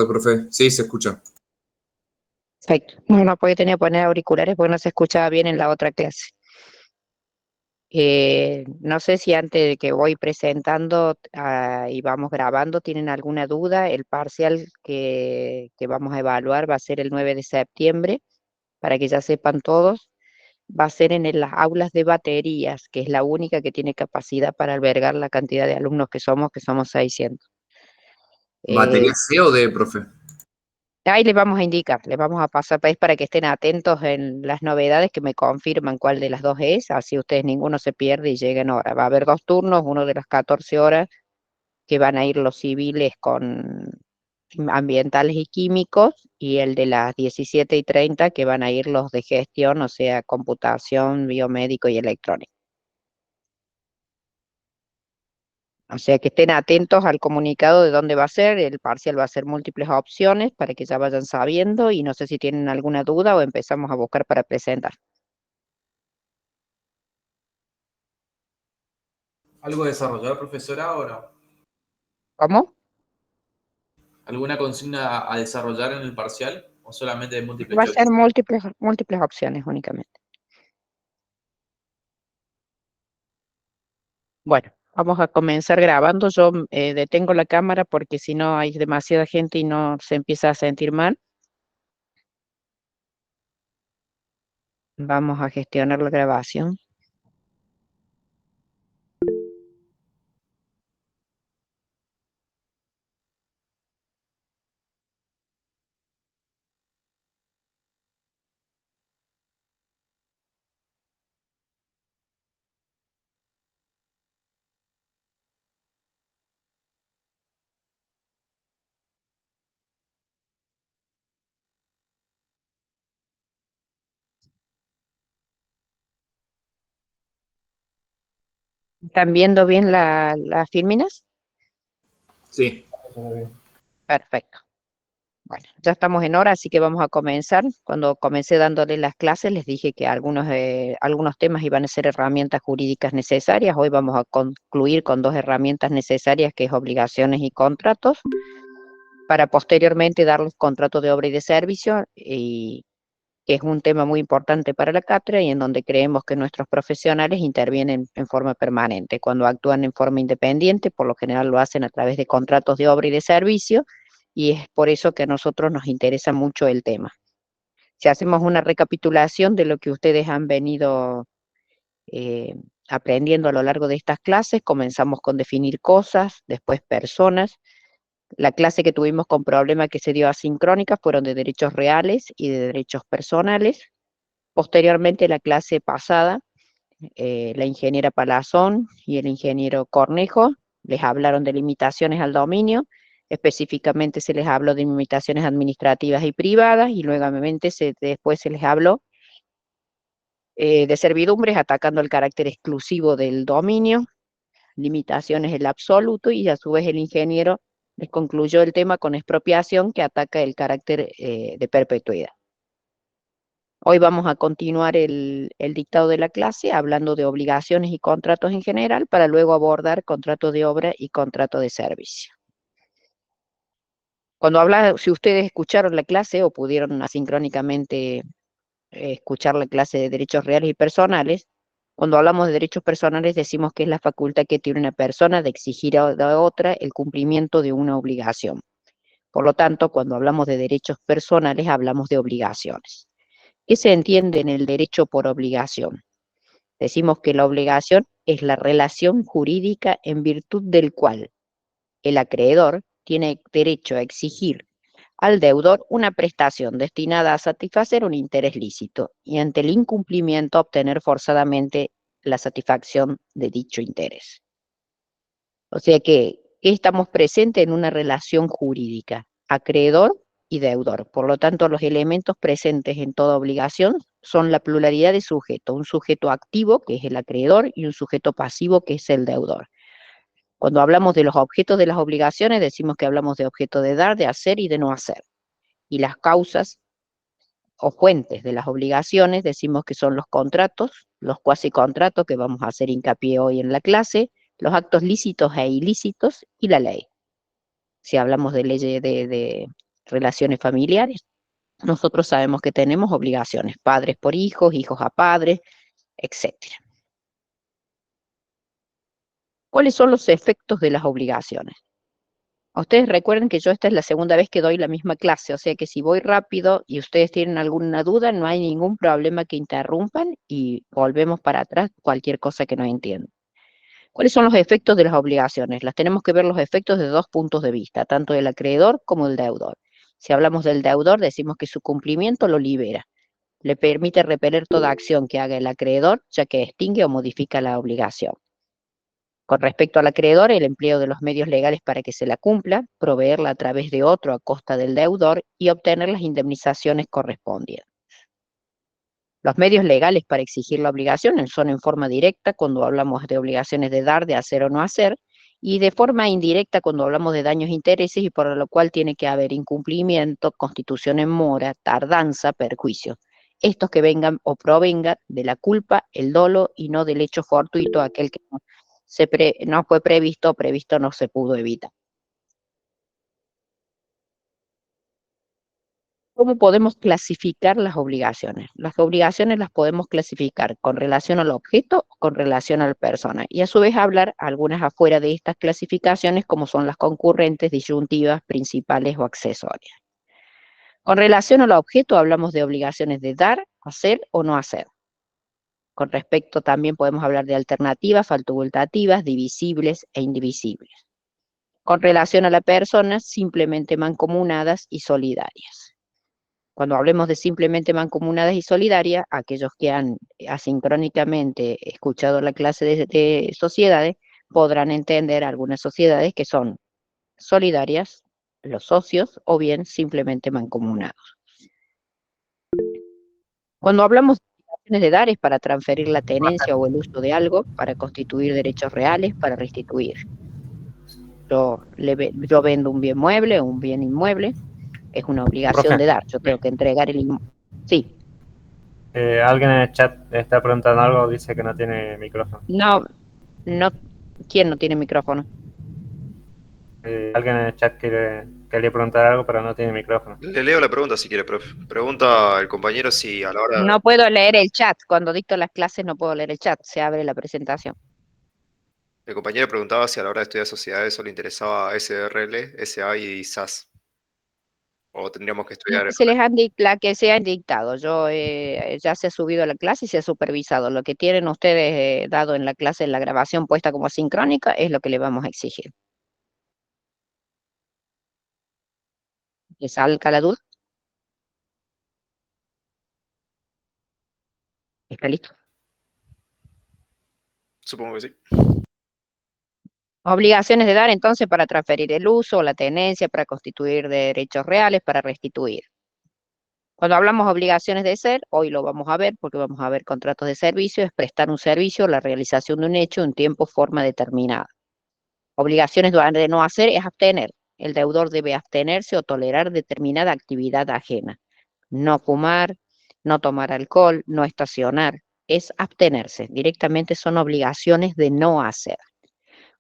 profe. Sí, se escucha. Perfecto. No, porque tenía que poner auriculares porque no se escuchaba bien en la otra clase. No sé si antes de que voy presentando y vamos grabando, ¿tienen alguna duda? El parcial que vamos a evaluar va a ser el 9 de septiembre, para que ya sepan todos. Va a ser en las aulas de baterías, que es la única que tiene capacidad para albergar la cantidad de alumnos que somos 600. ¿Batería Eh, C o D, profe? Ahí les vamos a indicar, les vamos a pasar pues, para que estén atentos en las novedades que me confirman cuál de las dos es, así ustedes ninguno se pierde y lleguen ahora. Va a haber dos turnos, uno de las 14 horas que van a ir los civiles con ambientales y químicos y el de las 17:30 que van a ir los de gestión, o sea, computación, biomédico y electrónico. O sea que estén atentos al comunicado de dónde va a ser, el parcial va a ser múltiples opciones para que ya vayan sabiendo y no sé si tienen alguna duda o empezamos a buscar para presentar. ¿Algo de desarrollar, profesora, ahora? ¿Cómo? ¿Alguna consigna a desarrollar en el parcial o solamente de múltiple Va a ser choice? múltiples opciones únicamente. Bueno, vamos a comenzar grabando. Yo detengo la cámara porque si no hay demasiada gente y no se empieza a sentir mal. Vamos a gestionar la grabación. ¿Están viendo bien las filminas? Sí. Perfecto. Bueno, ya estamos en hora, así que vamos a comenzar. Cuando comencé dándole las clases, les dije que algunos temas iban a ser herramientas jurídicas necesarias. Hoy vamos a concluir con dos herramientas necesarias, que es obligaciones y contratos, para posteriormente darles contrato de obra y de servicio, y que es un tema muy importante para la cátedra y en donde creemos que nuestros profesionales intervienen en forma permanente. Cuando actúan en forma independiente, por lo general lo hacen a través de contratos de obra y de servicio, y es por eso que a nosotros nos interesa mucho el tema. Si hacemos una recapitulación de lo que ustedes han venido eh, aprendiendo a lo largo de estas clases, comenzamos con definir cosas, después personas. La clase que tuvimos con problema que se dio asincrónica fueron de derechos reales y de derechos personales. Posteriormente, la clase pasada, la ingeniera Palazón y el ingeniero Cornejo les hablaron de limitaciones al dominio, específicamente se les habló de limitaciones administrativas y privadas, y luego después se les habló de servidumbres atacando el carácter exclusivo del dominio, limitaciones el absoluto, y a su vez el ingeniero les concluyó el tema con expropiación, que ataca el carácter de perpetuidad. Hoy vamos a continuar el dictado de la clase hablando de obligaciones y contratos en general, para luego abordar contrato de obra y contrato de servicio. Si ustedes escucharon la clase o pudieron asincrónicamente escuchar la clase de derechos reales y personales, cuando hablamos de derechos personales decimos que es la facultad que tiene una persona de exigir a otra el cumplimiento de una obligación. Por lo tanto, cuando hablamos de derechos personales hablamos de obligaciones. ¿Qué se entiende en el derecho por obligación? Decimos que la obligación es la relación jurídica en virtud del cual el acreedor tiene derecho a exigir al deudor una prestación destinada a satisfacer un interés lícito y ante el incumplimiento obtener forzadamente la satisfacción de dicho interés. O sea que estamos presentes en una relación jurídica, acreedor y deudor. Por lo tanto, los elementos presentes en toda obligación son la pluralidad de sujetos, un sujeto activo, que es el acreedor, y un sujeto pasivo, que es el deudor. Cuando hablamos de los objetos de las obligaciones, decimos que hablamos de objeto de dar, de hacer y de no hacer. Y las causas o fuentes de las obligaciones decimos que son los contratos, los cuasicontratos, que vamos a hacer hincapié hoy en la clase, los actos lícitos e ilícitos y la ley. Si hablamos de ley relaciones familiares, nosotros sabemos que tenemos obligaciones, padres por hijos, hijos a padres, etcétera. ¿Cuáles son los efectos de las obligaciones? Ustedes recuerden que yo esta es la segunda vez que doy la misma clase, o sea que si voy rápido y ustedes tienen alguna duda, no hay ningún problema que interrumpan y volvemos para atrás cualquier cosa que no entiendan. ¿Cuáles son los efectos de las obligaciones? Las tenemos que ver los efectos de dos puntos de vista, tanto del acreedor como del deudor. Si hablamos del deudor, decimos que su cumplimiento lo libera, le permite repeler toda acción que haga el acreedor, ya que extingue o modifica la obligación. Con respecto al acreedor, el empleo de los medios legales para que se la cumpla, proveerla a través de otro a costa del deudor y obtener las indemnizaciones correspondientes. Los medios legales para exigir la obligación son en forma directa cuando hablamos de obligaciones de dar, de hacer o no hacer, y de forma indirecta cuando hablamos de daños e intereses y por lo cual tiene que haber incumplimiento, constitución en mora, tardanza, perjuicio. Estos que vengan o provengan de la culpa, el dolo y no del hecho fortuito, aquel que no fue previsto no se pudo evitar. ¿Cómo podemos clasificar las obligaciones? Las obligaciones las podemos clasificar con relación al objeto o con relación a la persona. Y a su vez hablar algunas afuera de estas clasificaciones como son las concurrentes, disyuntivas, principales o accesorias. Con relación al objeto hablamos de obligaciones de dar, hacer o no hacer. Con respecto también podemos hablar de alternativas, facultativas, divisibles e indivisibles. Con relación a la persona, simplemente mancomunadas y solidarias. Cuando hablemos de simplemente mancomunadas y solidarias, aquellos que han asincrónicamente escuchado la clase de sociedades podrán entender algunas sociedades que son solidarias, los socios, o bien simplemente mancomunados. Cuando hablamos de dar es para transferir la tenencia o el uso de algo, para constituir derechos reales, para restituir. Yo vendo un bien mueble o un bien inmueble, es una obligación de dar. Yo tengo que entregar el inmueble. Sí. Alguien en el chat está preguntando algo, dice que no tiene micrófono. No. ¿Quién no tiene micrófono? Alguien en el chat quería preguntar algo, pero no tiene micrófono. Le leo la pregunta si quiere, profe. Pregunta el compañero si a la hora... No puedo leer el chat. Cuando dicto las clases no puedo leer el chat. Se abre la presentación. El compañero preguntaba si a la hora de estudiar sociedades solo interesaba SRL, SA y SAS. O tendríamos que estudiar... La que se han dictado. Yo ya se ha subido a la clase y se ha supervisado. Lo que tienen ustedes dado en la clase, en la grabación puesta como sincrónica, es lo que le vamos a exigir. ¿Les salga la duda? ¿Está listo? Supongo que sí. Obligaciones de dar entonces para transferir el uso o la tenencia, para constituir derechos reales, para restituir. Cuando hablamos de obligaciones de ser, hoy lo vamos a ver porque vamos a ver contratos de servicio, es prestar un servicio, la realización de un hecho en tiempo, forma determinada. Obligaciones de no hacer es abstener. El deudor debe abstenerse o tolerar determinada actividad ajena. No fumar, no tomar alcohol, no estacionar, es abstenerse. Directamente son obligaciones de no hacer.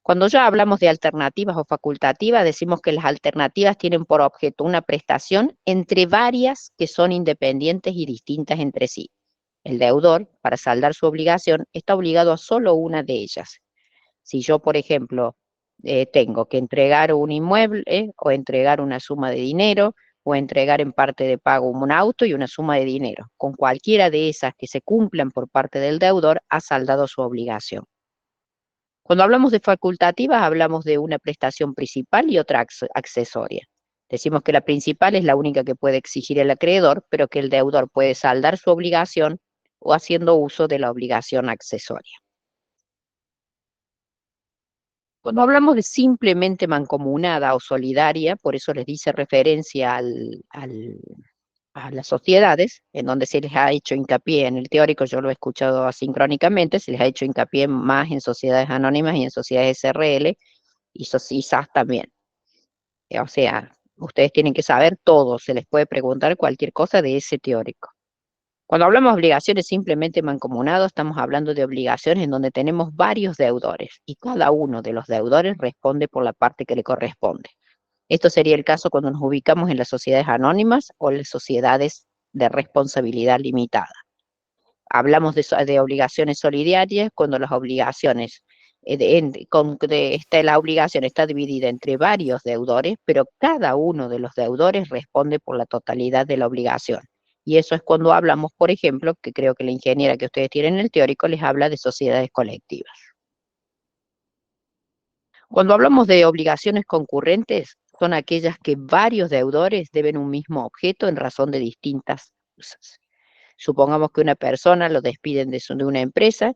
Cuando ya hablamos de alternativas o facultativas, decimos que las alternativas tienen por objeto una prestación entre varias que son independientes y distintas entre sí. El deudor, para saldar su obligación, está obligado a solo una de ellas. Si yo, por ejemplo, tengo que entregar un inmueble o entregar una suma de dinero o entregar en parte de pago un auto y una suma de dinero, con cualquiera de esas que se cumplan por parte del deudor, ha saldado su obligación. Cuando hablamos de facultativas, hablamos de una prestación principal y otra accesoria. Decimos que la principal es la única que puede exigir el acreedor, pero que el deudor puede saldar su obligación o haciendo uso de la obligación accesoria. Cuando hablamos de simplemente mancomunada o solidaria, por eso les dice referencia a las sociedades, en donde se les ha hecho hincapié en el teórico, yo lo he escuchado asincrónicamente, se les ha hecho hincapié más en sociedades anónimas y en sociedades SRL y SAS también. O sea, ustedes tienen que saber todo, se les puede preguntar cualquier cosa de ese teórico. Cuando hablamos de obligaciones simplemente mancomunados, estamos hablando de obligaciones en donde tenemos varios deudores y cada uno de los deudores responde por la parte que le corresponde. Esto sería el caso cuando nos ubicamos en las sociedades anónimas o las sociedades de responsabilidad limitada. Hablamos de obligaciones solidarias cuando las obligaciones, la obligación está dividida entre varios deudores, pero cada uno de los deudores responde por la totalidad de la obligación. Y eso es cuando hablamos, por ejemplo, que creo que la ingeniera que ustedes tienen en el teórico les habla de sociedades colectivas. Cuando hablamos de obligaciones concurrentes, son aquellas que varios deudores deben un mismo objeto en razón de distintas causas. Supongamos que una persona lo despiden de una empresa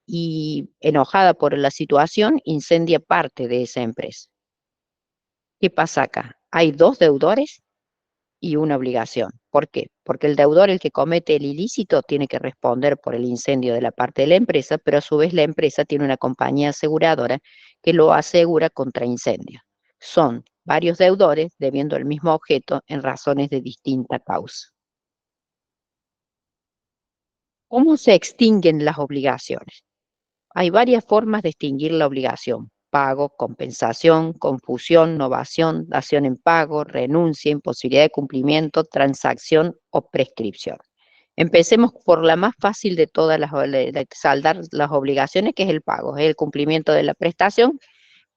y, enojada por la situación, incendia parte de esa empresa. ¿Qué pasa acá? Hay dos deudores y una obligación. ¿Por qué? Porque el deudor, el que comete el ilícito, tiene que responder por el incendio de la parte de la empresa, pero a su vez la empresa tiene una compañía aseguradora que lo asegura contra incendios. Son varios deudores debiendo el mismo objeto en razones de distinta causa. ¿Cómo se extinguen las obligaciones? Hay varias formas de extinguir la obligación: pago, compensación, confusión, novación, dación en pago, renuncia, imposibilidad de cumplimiento, transacción o prescripción. Empecemos por la más fácil de todas de saldar las obligaciones, que es el pago, es el cumplimiento de la prestación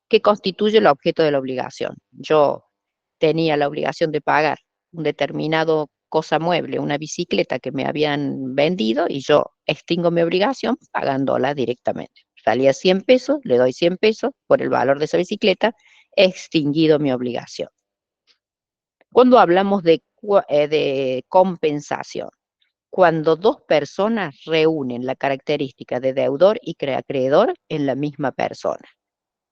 que constituye el objeto de la obligación. Yo tenía la obligación de pagar un determinado cosa mueble, una bicicleta que me habían vendido, y yo extingo mi obligación pagándola directamente. Salía 100 pesos, le doy 100 pesos por el valor de esa bicicleta, he extinguido mi obligación. Cuando hablamos de compensación, cuando dos personas reúnen la característica de deudor y acreedor en la misma persona.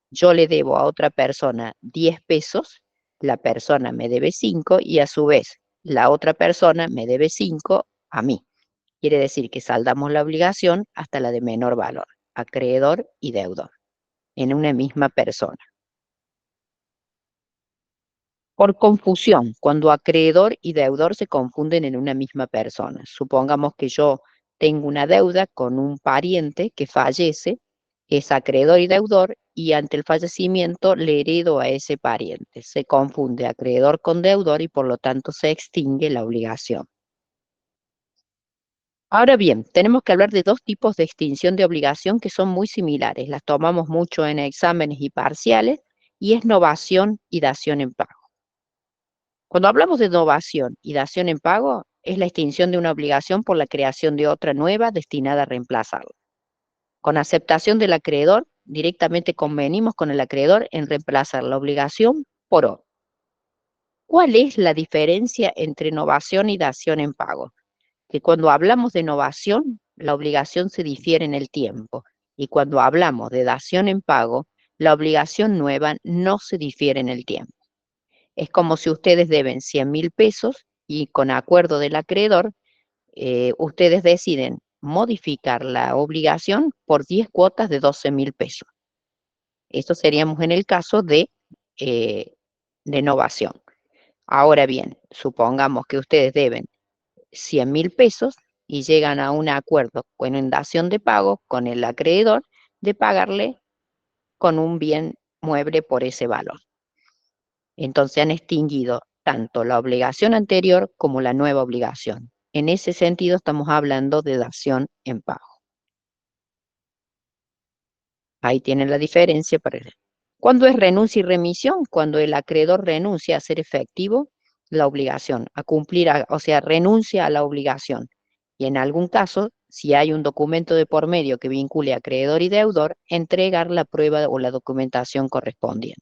Yo le debo a otra persona 10 pesos, la persona me debe 5 y a su vez la otra persona me debe 5 a mí. Quiere decir que saldamos la obligación hasta la de menor valor, acreedor y deudor, en una misma persona. Por confusión, cuando acreedor y deudor se confunden en una misma persona. Supongamos que yo tengo una deuda con un pariente que fallece, es acreedor y deudor, y ante el fallecimiento le heredo a ese pariente. Se confunde acreedor con deudor y por lo tanto se extingue la obligación. Ahora bien, tenemos que hablar de dos tipos de extinción de obligación que son muy similares. Las tomamos mucho en exámenes y parciales, y es novación y dación en pago. Cuando hablamos de novación y dación en pago, es la extinción de una obligación por la creación de otra nueva destinada a reemplazarla. Con aceptación del acreedor, directamente convenimos con el acreedor en reemplazar la obligación por otra. ¿Cuál es la diferencia entre novación y dación en pago? Que cuando hablamos de novación, la obligación se difiere en el tiempo, y cuando hablamos de dación en pago, la obligación nueva no se difiere en el tiempo. Es como si ustedes deben 100.000 pesos y con acuerdo del acreedor, ustedes deciden modificar la obligación por 10 cuotas de 12.000 pesos. Esto seríamos en el caso de novación. Ahora bien, supongamos que ustedes deben 100.000 pesos y llegan a un acuerdo en dación de pago con el acreedor de pagarle con un bien mueble por ese valor. Entonces han extinguido tanto la obligación anterior como la nueva obligación. En ese sentido estamos hablando de dación en pago. Ahí tienen la diferencia. ¿Cuándo es renuncia y remisión? Cuando el acreedor renuncia a hacer efectivo la obligación, a cumplir, o sea, renuncia a la obligación. Y en algún caso, si hay un documento de por medio que vincule a acreedor y deudor, entregar la prueba o la documentación correspondiente.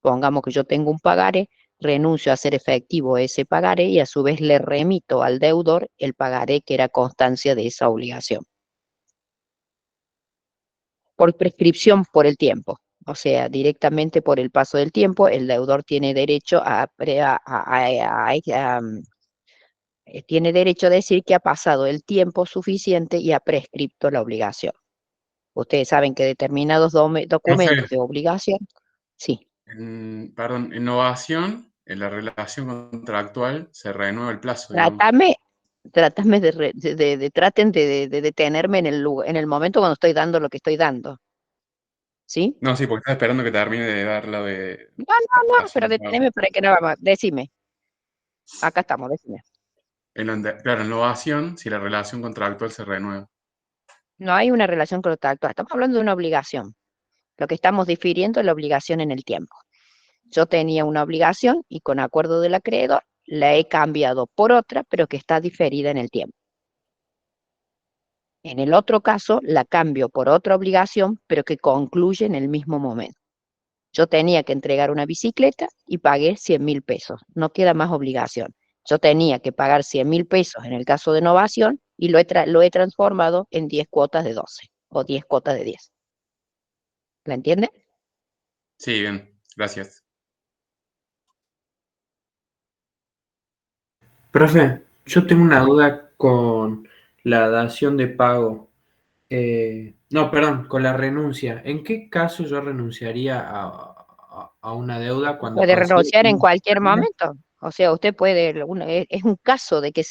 Pongamos que yo tengo un pagaré, renuncio a hacer efectivo ese pagaré y a su vez le remito al deudor el pagaré que era constancia de esa obligación. Por prescripción por el tiempo, o sea, directamente por el paso del tiempo, el deudor tiene derecho tiene derecho a decir que ha pasado el tiempo suficiente y ha prescripto la obligación. Ustedes saben que determinados documentos de obligación, sí. Perdón, innovación, en la relación contractual se renueva el plazo. Traten de detenerme en el momento cuando estoy dando lo que estoy dando. ¿Sí? No, sí, porque estaba esperando que termine de dar lo de... No, pero relación. deteneme para que no vamos. Decime. Acá estamos, decime. Claro, en novación, si la relación contractual se renueva. No hay una relación contractual. Estamos hablando de una obligación. Lo que estamos difiriendo es la obligación en el tiempo. Yo tenía una obligación y con acuerdo del acreedor la he cambiado por otra, pero que está diferida en el tiempo. En el otro caso, la cambio por otra obligación, pero que concluye en el mismo momento. Yo tenía que entregar una bicicleta y pagué 100.000 pesos. No queda más obligación. Yo tenía que pagar 100.000 pesos en el caso de novación y lo he transformado en 10 cuotas de 12 o 10 cuotas de 10. ¿La entiende? Sí, bien, gracias. Profe, yo tengo una duda con la dación de pago. No, perdón, con la renuncia. ¿En qué caso yo renunciaría a una deuda cuando Puede considero renunciar que en no cualquier estaría? momento. O sea, usted puede, es un caso de que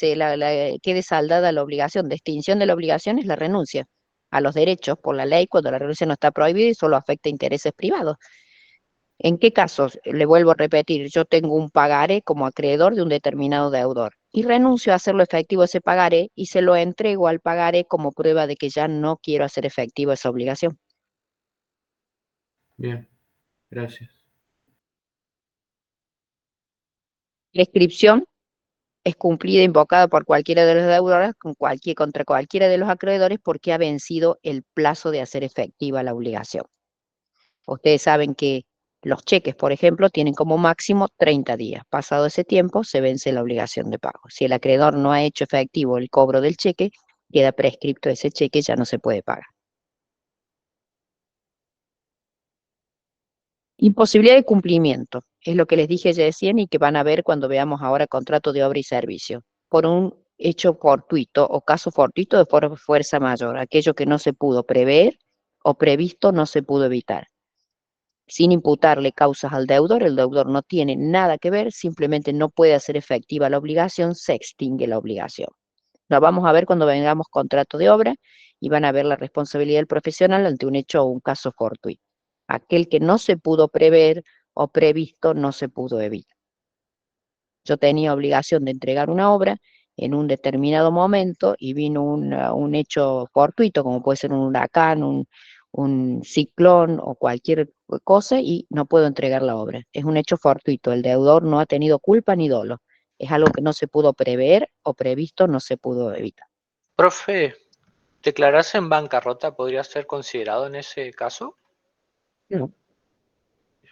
quede saldada la obligación. De extinción de la obligación es la renuncia a los derechos por la ley cuando la renuncia no está prohibida y solo afecta intereses privados. ¿En qué casos? Le vuelvo a repetir, yo tengo un pagaré como acreedor de un determinado deudor y renuncio a hacerlo efectivo ese pagaré y se lo entrego al pagaré como prueba de que ya no quiero hacer efectivo esa obligación. Bien, gracias. La inscripción es cumplida e invocada por cualquiera de los deudores contra cualquiera de los acreedores porque ha vencido el plazo de hacer efectiva la obligación. Ustedes saben que los cheques, por ejemplo, tienen como máximo 30 días. Pasado ese tiempo, se vence la obligación de pago. Si el acreedor no ha hecho efectivo el cobro del cheque, queda prescripto ese cheque, ya no se puede pagar. Imposibilidad de cumplimiento, es lo que les dije recién y que van a ver cuando veamos ahora contrato de obra y servicio, por un hecho fortuito o caso fortuito de fuerza mayor, aquello que no se pudo prever o previsto no se pudo evitar. Sin imputarle causas al deudor, el deudor no tiene nada que ver, simplemente no puede hacer efectiva la obligación, se extingue la obligación. Lo vamos a ver cuando vengamos contrato de obra y van a ver la responsabilidad del profesional ante un hecho o un caso fortuito. Aquel que no se pudo prever o previsto no se pudo evitar. Yo tenía obligación de entregar una obra en un determinado momento y vino un hecho fortuito, como puede ser un huracán, un ciclón o cualquier cosa, y no puedo entregar la obra. Es un hecho fortuito, el deudor no ha tenido culpa ni dolo. Es algo que no se pudo prever o previsto, no se pudo evitar. Profe, ¿declararse en bancarrota podría ser considerado en ese caso?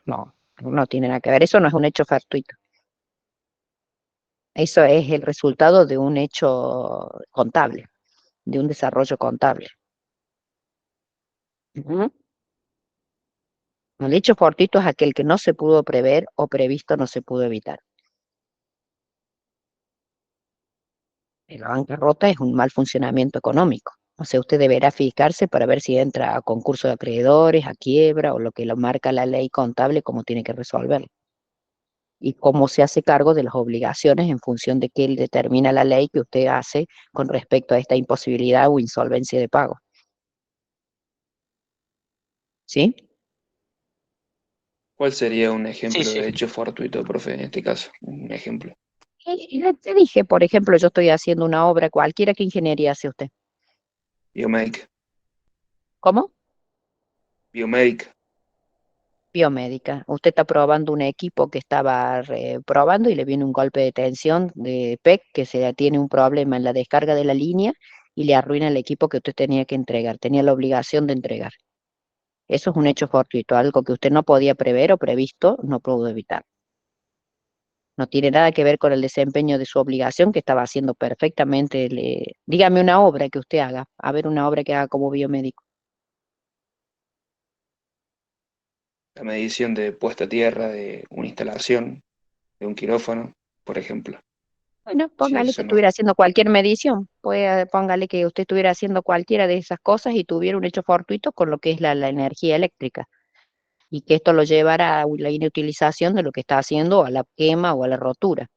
No tiene nada que ver, eso no es un hecho fortuito. Eso es el resultado de un hecho contable, de un desarrollo contable. El hecho fortuito es aquel que no se pudo prever o previsto no se pudo evitar. La bancarrota es un mal funcionamiento económico. O sea, usted deberá fijarse para ver si entra a concurso de acreedores, a quiebra o lo que lo marca la ley contable, cómo tiene que resolverlo. Y cómo se hace cargo de las obligaciones en función de qué determina la ley que usted hace con respecto a esta imposibilidad o insolvencia de pago. ¿Sí? ¿Cuál sería un ejemplo Sí. de hecho fortuito, profe, en este caso? Un ejemplo. Y te dije, por ejemplo, yo estoy haciendo una obra cualquiera. ¿Qué ingeniería hace usted? Biomédica. ¿Cómo? Biomédica. Biomédica. Usted está probando un equipo que estaba probando y le viene un golpe de tensión de PEC que tiene un problema en la descarga de la línea y le arruina el equipo que usted tenía que entregar, tenía la obligación de entregar. Eso es un hecho fortuito, algo que usted no podía prever o previsto, no pudo evitar. No tiene nada que ver con el desempeño de su obligación que estaba haciendo perfectamente. Dígame una obra que usted haga, a ver una obra que haga como biomédico. La medición de puesta a tierra de una instalación, de un quirófano, por ejemplo. Bueno, Sí, póngale eso que no. estuviera haciendo cualquier medición, póngale que usted estuviera haciendo cualquiera de esas cosas y tuviera un hecho fortuito con lo que es la energía eléctrica y que esto lo llevara a la inutilización de lo que está haciendo, a la quema o a la rotura.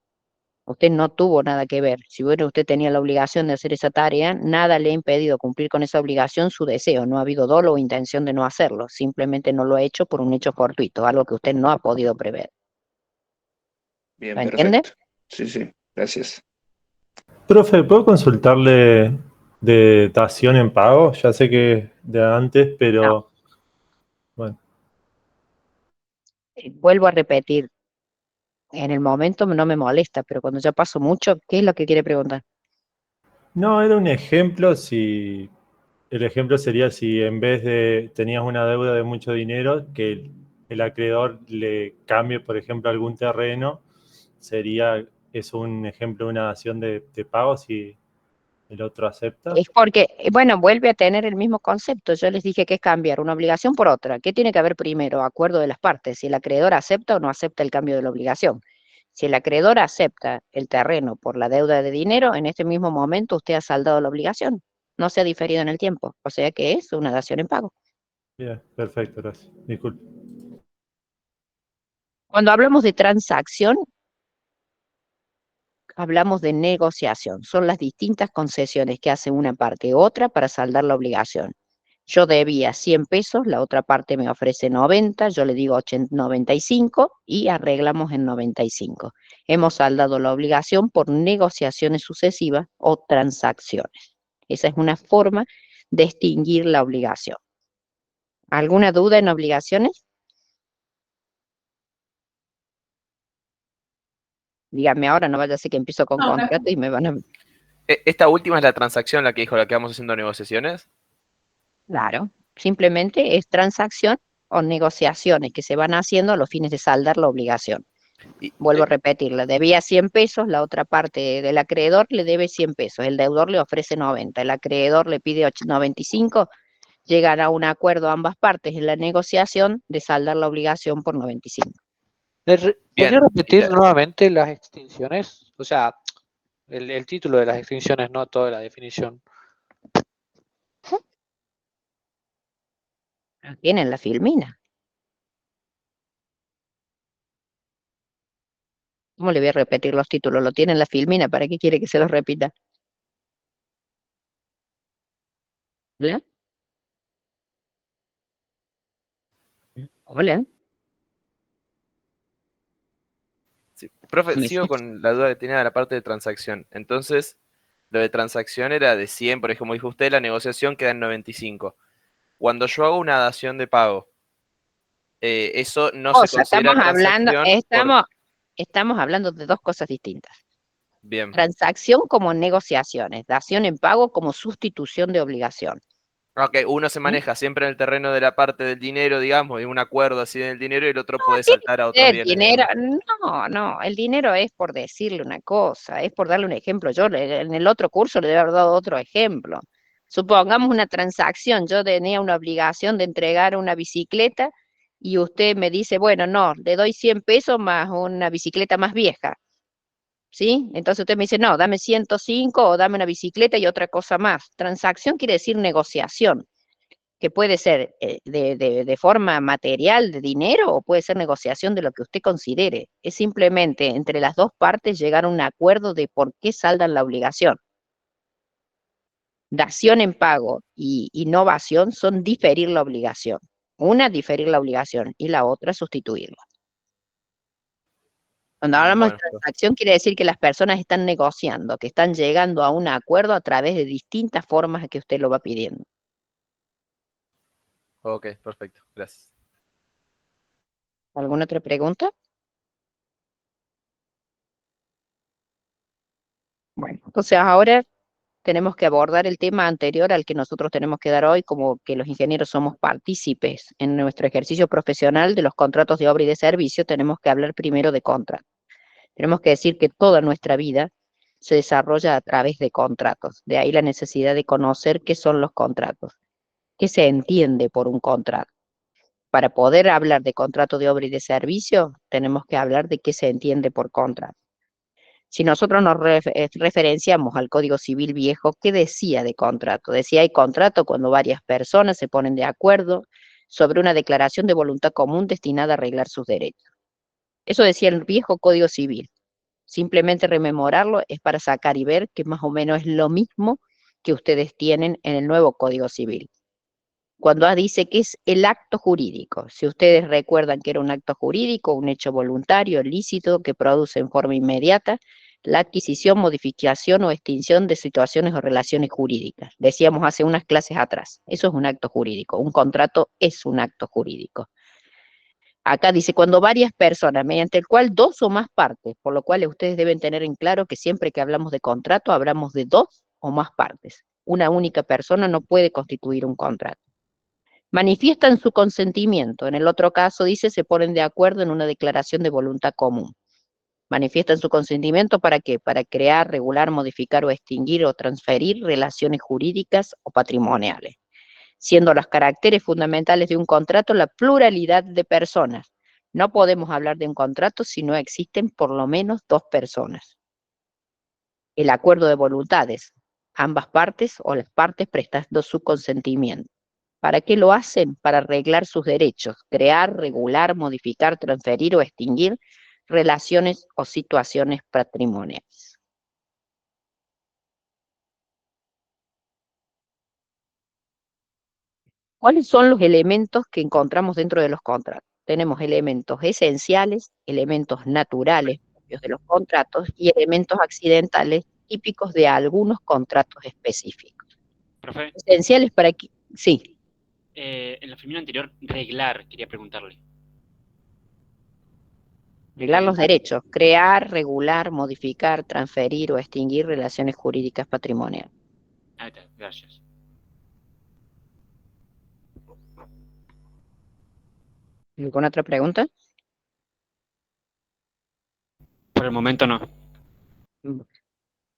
Usted no tuvo nada que ver. Si bueno, usted tenía la obligación de hacer esa tarea, nada le ha impedido cumplir con esa obligación su deseo. No ha habido dolo o intención de no hacerlo. Simplemente no lo ha hecho por un hecho fortuito, algo que usted no ha podido prever. Bien, ¿Lo entiende? perfecto. Sí, sí, gracias. Profe, ¿puedo consultarle de dación en pago? Ya sé que es de antes, pero bueno. Vuelvo a repetir, en el momento no me molesta, pero cuando ya paso mucho, ¿qué es lo que quiere preguntar? No, era un ejemplo. Si el ejemplo sería si en vez de tenías una deuda de mucho dinero, que el acreedor le cambie, por ejemplo, algún terreno, sería eso un ejemplo de una dación de pago si el otro acepta. Es porque, bueno, vuelve a tener el mismo concepto. Yo les dije que es cambiar una obligación por otra. ¿Qué tiene que haber primero? Acuerdo de las partes. Si el acreedor acepta o no acepta el cambio de la obligación. Si el acreedor acepta el terreno por la deuda de dinero, en este mismo momento usted ha saldado la obligación. No se ha diferido en el tiempo. O sea que es una dación en pago. Bien, perfecto, gracias. Disculpe. Cuando hablamos de transacción, hablamos de negociación. Son las distintas concesiones que hace una parte u otra para saldar la obligación. Yo debía 100 pesos, la otra parte me ofrece 90, yo le digo 95 y arreglamos en 95. Hemos saldado la obligación por negociaciones sucesivas o transacciones. Esa es una forma de extinguir la obligación. ¿Alguna duda en obligaciones? Dígame ahora, no vaya a ser que empiezo con contrato y me van a... Esta última es la transacción, la que dijo, la que vamos haciendo negociaciones. Claro, simplemente es transacción o negociaciones que se van haciendo a los fines de saldar la obligación. Vuelvo a repetirla, debía 100 pesos, la otra parte del acreedor le debe 100 pesos, el deudor le ofrece 90, el acreedor le pide 95, llegan a un acuerdo ambas partes en la negociación de saldar la obligación por 95. ¿Podría repetir nuevamente las extinciones? O sea, el título de las extinciones, no toda la definición. Tienen la filmina. ¿Cómo le voy a repetir los títulos? Lo tienen la filmina, ¿para qué quiere que se los repita? ¿Hola? Hola. Sí. Profe, ¿Me sigo escucha? con la duda que tenía de la parte de transacción. Entonces, lo de transacción era de 100, por ejemplo, como dijo usted, la negociación queda en 95. Cuando yo hago una dación de pago, eso no se considera estamos hablando de dos cosas distintas. Bien. Transacción como negociaciones, dación en pago como sustitución de obligación. Ok, uno se maneja siempre en el terreno de la parte del dinero, digamos, de un acuerdo así del dinero, y el otro puede saltar a otros El bienes. dinero, Digamos. no, el dinero es por decirle una cosa, es por darle un ejemplo. Yo en el otro curso le debe haber dado otro ejemplo. Supongamos una transacción, yo tenía una obligación de entregar una bicicleta y usted me dice, bueno, no, le doy 100 pesos más una bicicleta más vieja. ¿Sí? Entonces usted me dice, no, dame 105 o dame una bicicleta y otra cosa más. Transacción quiere decir negociación, que puede ser de forma material, de dinero, o puede ser negociación de lo que usted considere. Es simplemente entre las dos partes llegar a un acuerdo de por qué saldan la obligación. Dación en pago y innovación son diferir la obligación. Una, diferir la obligación y la otra, sustituirla. Cuando hablamos de transacción quiere decir que las personas están negociando, que están llegando a un acuerdo a través de distintas formas que usted lo va pidiendo. Ok, perfecto, gracias. ¿Alguna otra pregunta? Bueno, entonces ahora tenemos que abordar el tema anterior al que nosotros tenemos que dar hoy, como que los ingenieros somos partícipes en nuestro ejercicio profesional de los contratos de obra y de servicio. Tenemos que hablar primero de contratos. Tenemos que decir que toda nuestra vida se desarrolla a través de contratos. De ahí la necesidad de conocer qué son los contratos, qué se entiende por un contrato. Para poder hablar de contrato de obra y de servicio, tenemos que hablar de qué se entiende por contrato. Si nosotros nos referenciamos al Código Civil viejo, ¿qué decía de contrato? Decía, hay contrato cuando varias personas se ponen de acuerdo sobre una declaración de voluntad común destinada a arreglar sus derechos. Eso decía el viejo Código Civil. Simplemente rememorarlo es para sacar y ver que más o menos es lo mismo que ustedes tienen en el nuevo Código Civil. Cuando dice que es el acto jurídico, si ustedes recuerdan que era un acto jurídico, un hecho voluntario, lícito, que produce en forma inmediata la adquisición, modificación o extinción de situaciones o relaciones jurídicas. Decíamos hace unas clases atrás, eso es un acto jurídico, un contrato es un acto jurídico. Acá dice, cuando varias personas, mediante el cual dos o más partes, por lo cual ustedes deben tener en claro que siempre que hablamos de contrato, hablamos de dos o más partes. Una única persona no puede constituir un contrato. Manifiestan su consentimiento. En el otro caso dice, se ponen de acuerdo en una declaración de voluntad común. Manifiestan su consentimiento ¿para qué? Para crear, regular, modificar o extinguir o transferir relaciones jurídicas o patrimoniales, siendo los caracteres fundamentales de un contrato la pluralidad de personas. No podemos hablar de un contrato si no existen por lo menos dos personas. El acuerdo de voluntades, ambas partes o las partes prestando su consentimiento. ¿Para qué lo hacen? Para arreglar sus derechos, crear, regular, modificar, transferir o extinguir relaciones o situaciones patrimoniales. ¿Cuáles son los elementos que encontramos dentro de los contratos? Tenemos elementos esenciales, elementos naturales propios de los contratos y elementos accidentales típicos de algunos contratos específicos. Profe, Esenciales para que... Sí. En la filmina anterior, reglar, quería preguntarle. Arreglar los derechos, crear, regular, modificar, transferir o extinguir relaciones jurídicas patrimoniales. Ahí está, gracias. ¿Alguna otra pregunta? Por el momento no.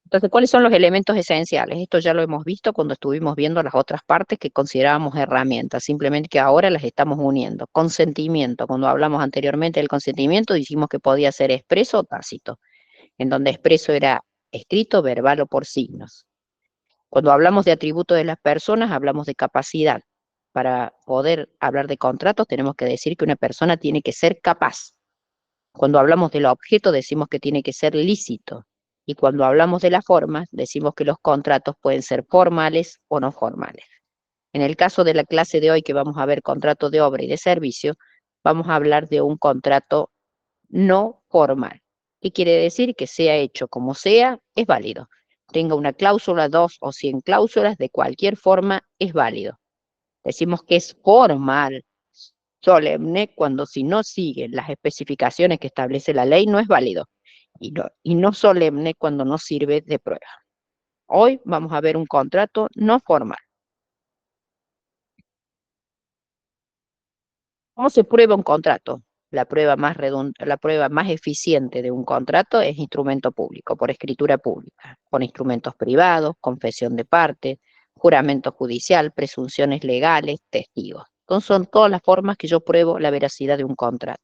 Entonces, ¿cuáles son los elementos esenciales? Esto ya lo hemos visto cuando estuvimos viendo las otras partes que considerábamos herramientas, simplemente que ahora las estamos uniendo. Consentimiento, cuando hablamos anteriormente del consentimiento, dijimos que podía ser expreso o tácito, en donde expreso era escrito, verbal o por signos. Cuando hablamos de atributos de las personas, hablamos de capacidad. Para poder hablar de contratos, tenemos que decir que una persona tiene que ser capaz. Cuando hablamos del objeto, decimos que tiene que ser lícito. Y cuando hablamos de las formas, decimos que los contratos pueden ser formales o no formales. En el caso de la clase de hoy, que vamos a ver contrato de obra y de servicio, vamos a hablar de un contrato no formal. ¿Qué quiere decir? Que sea hecho como sea, es válido. Tenga una cláusula, 2 o 100 cláusulas, de cualquier forma es válido. Decimos que es formal, solemne, cuando si no sigue las especificaciones que establece la ley, no es válido. Y no solemne cuando no sirve de prueba. Hoy vamos a ver un contrato no formal. ¿Cómo se prueba un contrato? La prueba más eficiente de un contrato es instrumento público, por escritura pública, con instrumentos privados, confesión de parte, juramento judicial, presunciones legales, testigos. Entonces son todas las formas que yo pruebo la veracidad de un contrato.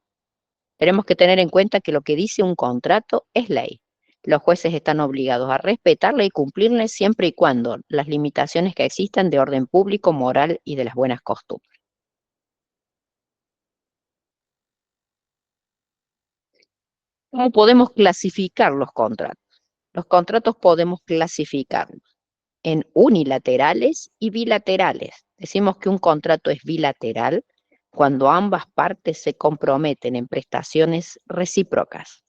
Tenemos que tener en cuenta que lo que dice un contrato es ley. Los jueces están obligados a respetarla y cumplirla siempre y cuando las limitaciones que existan de orden público, moral y de las buenas costumbres. ¿Cómo podemos clasificar los contratos? Los contratos podemos clasificarlos en unilaterales y bilaterales. Decimos que un contrato es bilateral cuando ambas partes se comprometen en prestaciones recíprocas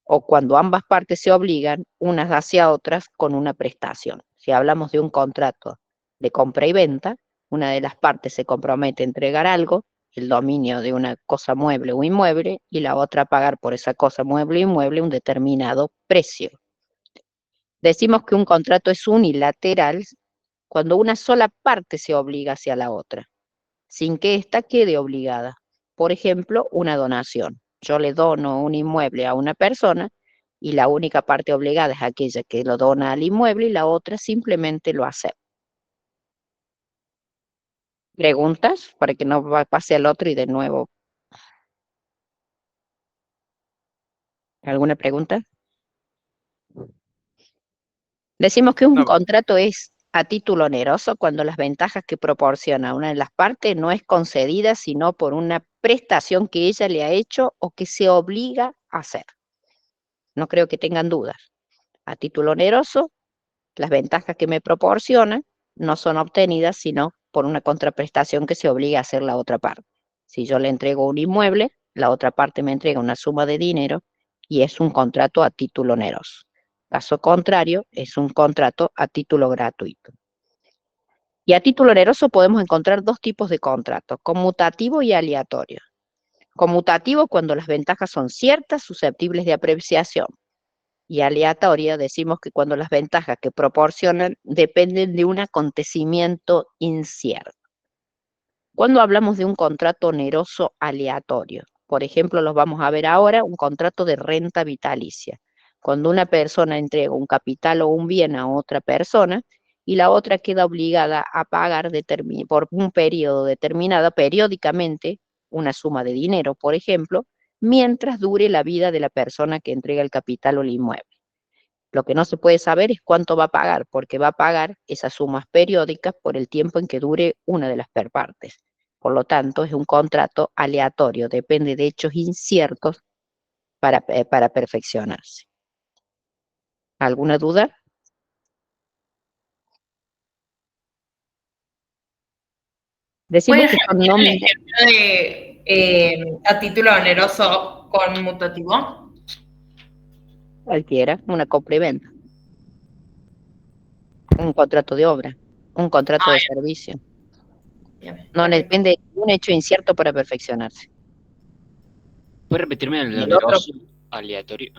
o cuando ambas partes se obligan unas hacia otras con una prestación. Si hablamos de un contrato de compra y venta, una de las partes se compromete a entregar algo, el dominio de una cosa mueble o inmueble, y la otra a pagar por esa cosa mueble o inmueble un determinado precio. Decimos que un contrato es unilateral cuando una sola parte se obliga hacia la otra, sin que ésta quede obligada. Por ejemplo, una donación. Yo le dono un inmueble a una persona y la única parte obligada es aquella que lo dona al inmueble y la otra simplemente lo acepta. ¿Preguntas? Para que no pase al otro y de nuevo. ¿Alguna pregunta? Decimos que un contrato es a título oneroso cuando las ventajas que proporciona una de las partes no es concedida sino por una prestación que ella le ha hecho o que se obliga a hacer. No creo que tengan dudas. A título oneroso, las ventajas que me proporcionan no son obtenidas sino por una contraprestación que se obliga a hacer la otra parte. Si yo le entrego un inmueble, la otra parte me entrega una suma de dinero y es un contrato a título oneroso. Caso contrario, es un contrato a título gratuito. Y a título oneroso podemos encontrar dos tipos de contratos, conmutativo y aleatorio. Conmutativo cuando las ventajas son ciertas, susceptibles de apreciación. Y aleatoria decimos que cuando las ventajas que proporcionan dependen de un acontecimiento incierto. Cuando hablamos de un contrato oneroso aleatorio, por ejemplo, los vamos a ver ahora, un contrato de renta vitalicia. Cuando una persona entrega un capital o un bien a otra persona y la otra queda obligada a pagar por un periodo determinado periódicamente una suma de dinero, por ejemplo, mientras dure la vida de la persona que entrega el capital o el inmueble. Lo que no se puede saber es cuánto va a pagar, porque va a pagar esas sumas periódicas por el tiempo en que dure una de las partes. Por lo tanto, es un contrato aleatorio, depende de hechos inciertos para perfeccionarse. ¿Alguna duda? Decimos que son ¿Un nóminas. ejemplo de a título oneroso conmutativo? Cualquiera, una compra-venta. Un contrato de obra, un contrato de servicio. Bien. No depende de un hecho incierto para perfeccionarse. ¿Puedes repetirme el Y el otro, oneroso aleatorio?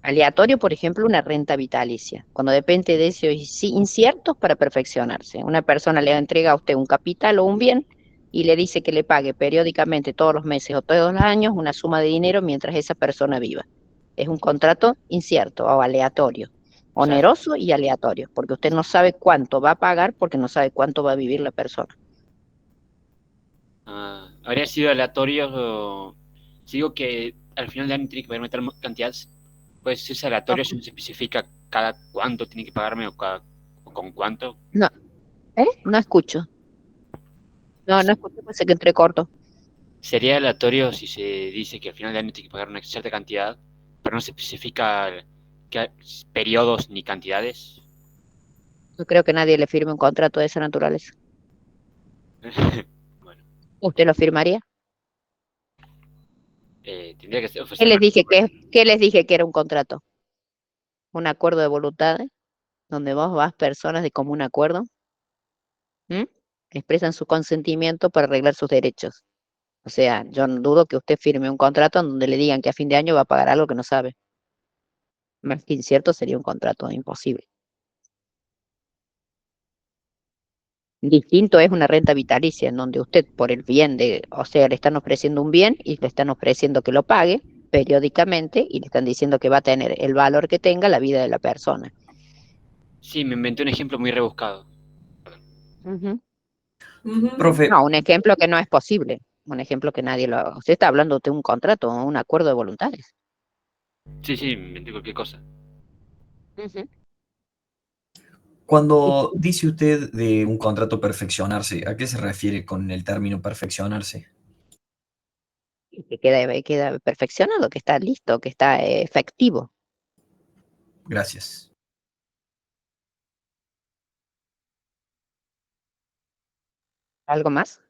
aleatorio, por ejemplo, una renta vitalicia, cuando depende de hechos inciertos para perfeccionarse. Una persona le entrega a usted un capital o un bien y le dice que le pague periódicamente todos los meses o todos los años una suma de dinero mientras esa persona viva. Es un contrato incierto o aleatorio, oneroso y aleatorio, porque usted no sabe cuánto va a pagar porque no sabe cuánto va a vivir la persona. Habría sido aleatorio. Si digo que al final de año tiene que pagarme tal cantidad, pues es aleatorio si no se especifica cada cuánto tiene que pagarme o con cuánto. No, no escucho. No escucho, pensé que entré corto. Sería aleatorio si se dice que al final de año tiene que pagar una cierta cantidad, pero no se especifica periodos ni cantidades. No creo que nadie le firme un contrato de esa naturaleza. Bueno, ¿Usted lo firmaría? tendría que ¿Qué ofrecer les dije qué les dije que era un contrato? Un acuerdo de voluntades, donde vos vas personas de común acuerdo, expresan su consentimiento para arreglar sus derechos. O sea, yo no dudo que usted firme un contrato en donde le digan que a fin de año va a pagar algo que no sabe. Más que incierto sería un contrato imposible. Distinto es una renta vitalicia, en donde usted por el bien o sea, le están ofreciendo un bien y le están ofreciendo que lo pague periódicamente y le están diciendo que va a tener el valor que tenga la vida de la persona. Sí, me inventé un ejemplo muy rebuscado. Profe. No, un ejemplo que no es posible. Un ejemplo que nadie lo haga. Usted está hablando de un contrato, un acuerdo de voluntades. Sí, me inventé cualquier cosa. Cuando dice usted de un contrato perfeccionarse, ¿a qué se refiere con el término perfeccionarse? Que queda perfeccionado, que está listo, que está efectivo. Gracias. ¿Algo más?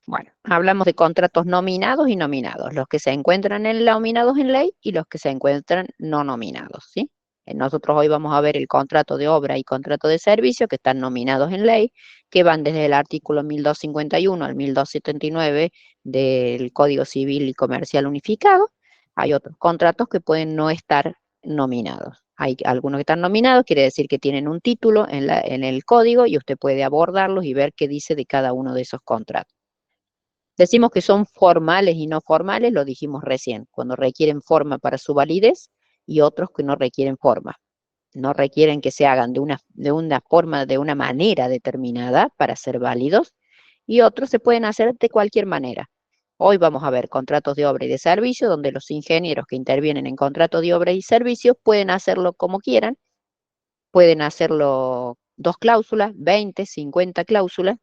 Bueno, hablamos de contratos nominados y nominados, los que se encuentran nominados en ley y los que se encuentran no nominados, ¿sí? Nosotros hoy vamos a ver el contrato de obra y contrato de servicio que están nominados en ley, que van desde el artículo 1251 al 1279 del Código Civil y Comercial Unificado. Hay otros contratos que pueden no estar nominados. Hay algunos que están nominados, quiere decir que tienen un título en el código y usted puede abordarlos y ver qué dice de cada uno de esos contratos. Decimos que son formales y no formales, lo dijimos recién, cuando requieren forma para su validez y otros que no requieren forma. No requieren que se hagan de una forma, de una manera determinada para ser válidos y otros se pueden hacer de cualquier manera. Hoy vamos a ver contratos de obra y de servicio donde los ingenieros que intervienen en contratos de obra y servicios pueden hacerlo como quieran, pueden hacerlo 2 cláusulas, 20, 50 cláusulas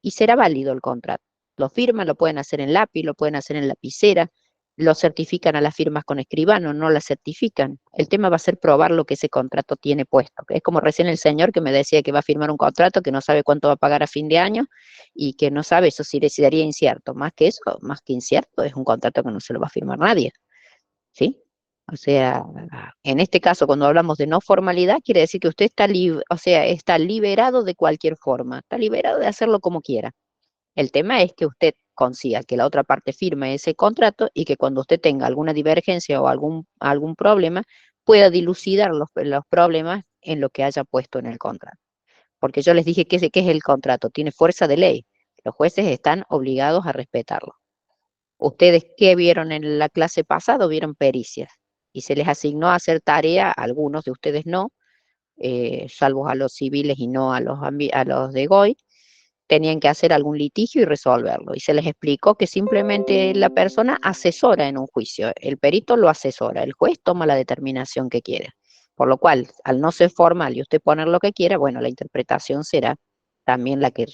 y será válido el contrato. Lo firman, lo pueden hacer en lápiz, lo pueden hacer en lapicera, lo certifican a las firmas con escribano, no las certifican. El tema va a ser probar lo que ese contrato tiene puesto. Es como recién el señor que me decía que va a firmar un contrato que no sabe cuánto va a pagar a fin de año y que no sabe, eso sí sería incierto. Más que eso, más que incierto, es un contrato que no se lo va a firmar nadie. ¿Sí? O sea, en este caso, cuando hablamos de no formalidad, quiere decir que usted está, está liberado de cualquier forma, está liberado de hacerlo como quiera. El tema es que usted consiga que la otra parte firme ese contrato y que cuando usted tenga alguna divergencia o algún problema, pueda dilucidar los problemas en lo que haya puesto en el contrato. Porque yo les dije que ¿qué es el contrato? Tiene fuerza de ley. Los jueces están obligados a respetarlo. Ustedes, ¿qué vieron en la clase pasada? Vieron pericias. Y se les asignó a hacer tarea, a algunos de ustedes no, salvo a los civiles y no a los de GOI, tenían que hacer algún litigio y resolverlo. Y se les explicó que simplemente la persona asesora en un juicio, el perito lo asesora, el juez toma la determinación que quiere. Por lo cual, al no ser formal y usted poner lo que quiera, bueno, la interpretación será también la que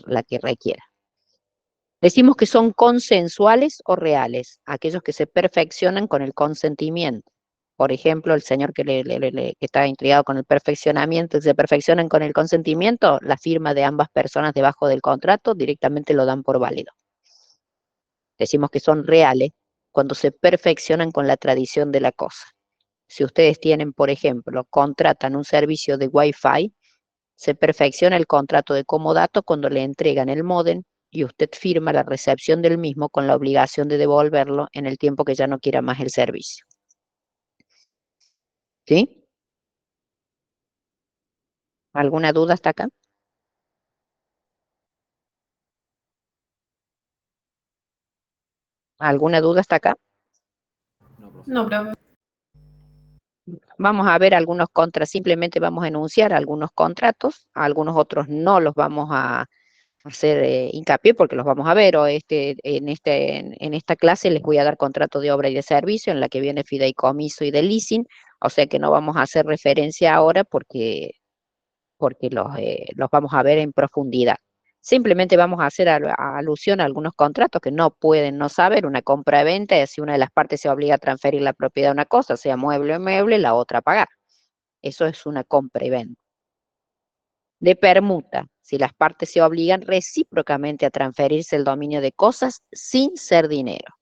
requiera. Decimos que son consensuales o reales, aquellos que se perfeccionan con el consentimiento. Por ejemplo, el señor que está intrigado con el perfeccionamiento, se perfeccionan con el consentimiento, la firma de ambas personas debajo del contrato directamente lo dan por válido. Decimos que son reales cuando se perfeccionan con la tradición de la cosa. Si ustedes tienen, por ejemplo, contratan un servicio de Wi-Fi, se perfecciona el contrato de comodato cuando le entregan el módem y usted firma la recepción del mismo con la obligación de devolverlo en el tiempo que ya no quiera más el servicio. ¿Sí? ¿Alguna duda hasta acá? ¿Alguna duda hasta acá? No, profe. Vamos a ver algunos contras, simplemente vamos a enunciar algunos contratos, algunos otros no los vamos a hacer hincapié porque los vamos a ver, o en esta clase les voy a dar contrato de obra y de servicio, en la que viene fideicomiso y de leasing, o sea que no vamos a hacer referencia ahora porque los vamos a ver en profundidad. Simplemente vamos a hacer alusión a algunos contratos que no pueden no saber, una compra-venta, y si una de las partes se obliga a transferir la propiedad de una cosa, sea mueble o inmueble, la otra a pagar. Eso es una compra y venta. De permuta, si las partes se obligan recíprocamente a transferirse el dominio de cosas sin ser dinero.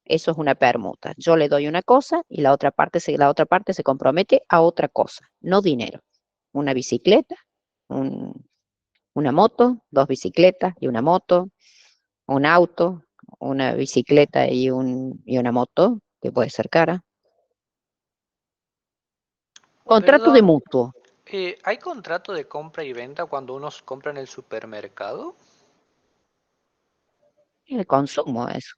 Eso es una permuta. Yo le doy una cosa y la otra parte se compromete a otra cosa, no dinero. Una bicicleta, una moto, dos bicicletas y una moto, un auto, una bicicleta y una moto, que puede ser cara. Contrato de Perdón, mutuo. ¿hay contrato de compra y venta cuando uno compra en el supermercado? El consumo, eso.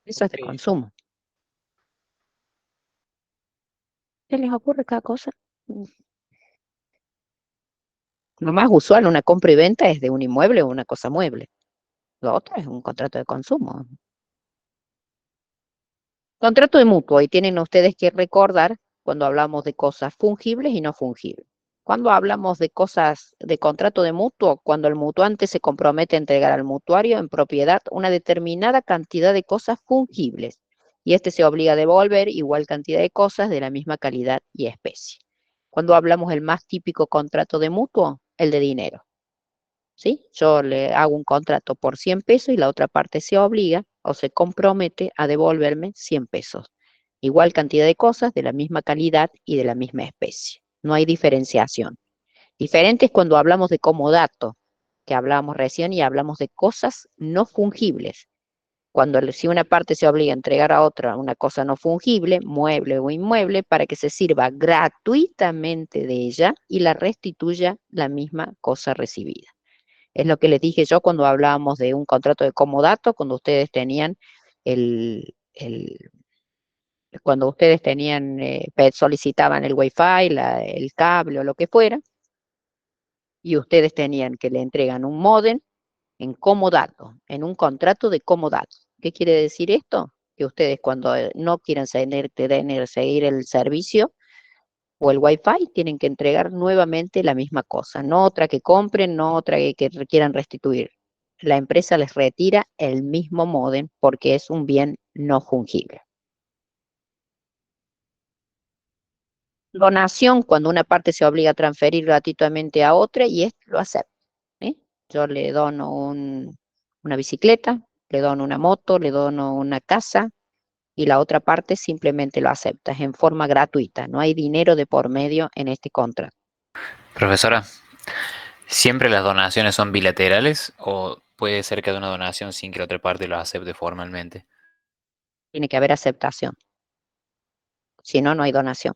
Eso es de Ok. consumo. ¿Qué les ocurre cada cosa? Lo más usual, una compra y venta es de un inmueble o una cosa mueble. Lo otro es un contrato de consumo. Contrato de mutuo, y tienen ustedes que recordar cuando hablamos de cosas fungibles y no fungibles. Cuando hablamos de cosas de contrato de mutuo, cuando el mutuante se compromete a entregar al mutuario en propiedad una determinada cantidad de cosas fungibles, y este se obliga a devolver igual cantidad de cosas de la misma calidad y especie. Cuando hablamos del más típico contrato de mutuo, el de dinero. ¿Sí? Yo le hago un contrato por 100 pesos y la otra parte se obliga o se compromete a devolverme 100 pesos. Igual cantidad de cosas, de la misma calidad y de la misma especie. No hay diferenciación. Diferente es cuando hablamos de comodato, que hablábamos recién, y hablamos de cosas no fungibles. Si una parte se obliga a entregar a otra una cosa no fungible, mueble o inmueble, para que se sirva gratuitamente de ella y la restituya la misma cosa recibida. Es lo que les dije yo cuando hablábamos de un contrato de comodato, cuando ustedes tenían solicitaban el Wi-Fi, el cable o lo que fuera, y ustedes tenían que le entregan un módem en comodato, en un contrato de comodato. ¿Qué quiere decir esto? Que ustedes cuando no quieran seguir el servicio o el Wi-Fi, tienen que entregar nuevamente la misma cosa, no otra que compren, no otra que quieran restituir. la empresa les retira el mismo módem porque es un bien no fungible. Donación, cuando una parte se obliga a transferir gratuitamente a otra y esto lo acepta. Yo le dono una bicicleta, le dono una moto, le dono una casa y la otra parte simplemente lo acepta. Es en forma gratuita, no hay dinero de por medio en este contrato. Profesora, ¿siempre las donaciones son bilaterales o puede ser que de una donación sin que la otra parte lo acepte formalmente? Tiene que haber aceptación. Si no, no hay donación.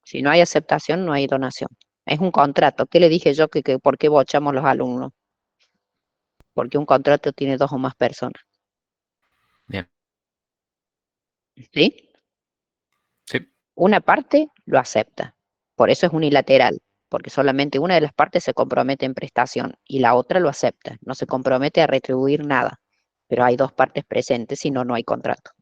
Si no hay aceptación, no hay donación. Es un contrato. ¿Qué le dije yo que por qué bochamos los alumnos? Porque un contrato tiene 2 o más personas. Bien. ¿Sí? Sí. Una parte lo acepta. Por eso es unilateral, porque solamente una de las partes se compromete en prestación y la otra lo acepta. No se compromete a retribuir nada, pero hay 2 partes presentes, si no, no hay contrato.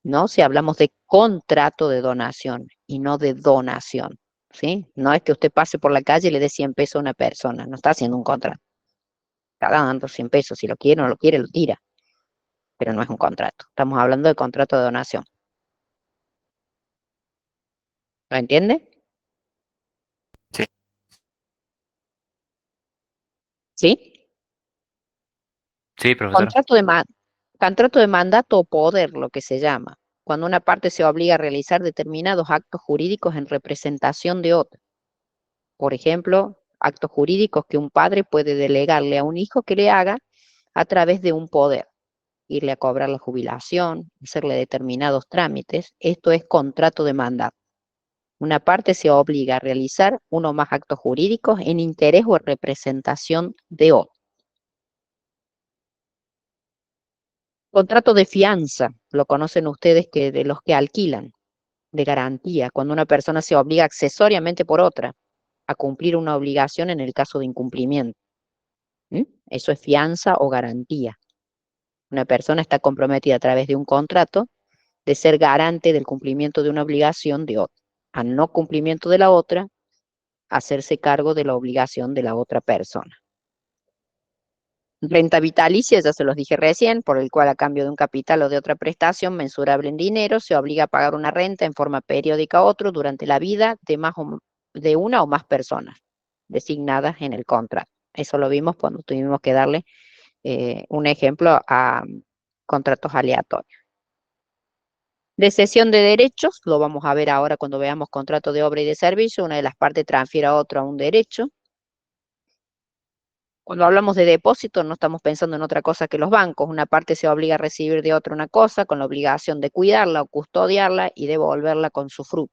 ¿No? Si hablamos de contrato de donación y no de donación, ¿sí? No es que usted pase por la calle y le dé 100 pesos a una persona, no está haciendo un contrato. Está dando 100 pesos, si lo quiere o no lo quiere, lo tira. Pero no es un contrato. Estamos hablando de contrato de donación. ¿Lo entiende? Sí. ¿Sí? Sí, profesora. Contrato de mandato o poder, lo que se llama, cuando una parte se obliga a realizar determinados actos jurídicos en representación de otra. Por ejemplo, actos jurídicos que un padre puede delegarle a un hijo que le haga a través de un poder. Irle a cobrar la jubilación, hacerle determinados trámites. Esto es contrato de mandato. Una parte se obliga a realizar uno o más actos jurídicos en interés o en representación de otro. Contrato de fianza, lo conocen ustedes que de los que alquilan, de garantía, cuando una persona se obliga accesoriamente por otra a cumplir una obligación en el caso de incumplimiento. Eso es fianza o garantía. Una persona está comprometida a través de un contrato de ser garante del cumplimiento de una obligación de otra. Al no cumplimiento de la otra, hacerse cargo de la obligación de la otra persona. Renta vitalicia, ya se los dije recién, por el cual a cambio de un capital o de otra prestación mensurable en dinero, se obliga a pagar una renta en forma periódica a otro durante la vida de una o más personas designadas en el contrato. Eso lo vimos cuando tuvimos que darle un ejemplo a contratos aleatorios. De cesión de derechos, lo vamos a ver ahora cuando veamos contrato de obra y de servicio, una de las partes transfiere a otra un derecho. Cuando hablamos de depósito no estamos pensando en otra cosa que los bancos. Una parte se obliga a recibir de otra una cosa con la obligación de cuidarla o custodiarla y devolverla con su fruto.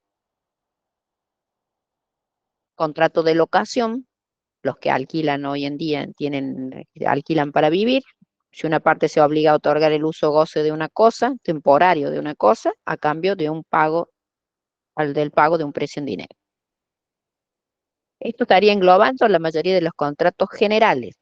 Contrato de locación, los que alquilan hoy en día alquilan para vivir. Si una parte se obliga a otorgar el uso o goce de una cosa, temporario de una cosa, a cambio de un pago, del pago de un precio en dinero. Esto estaría englobando la mayoría de los contratos generales,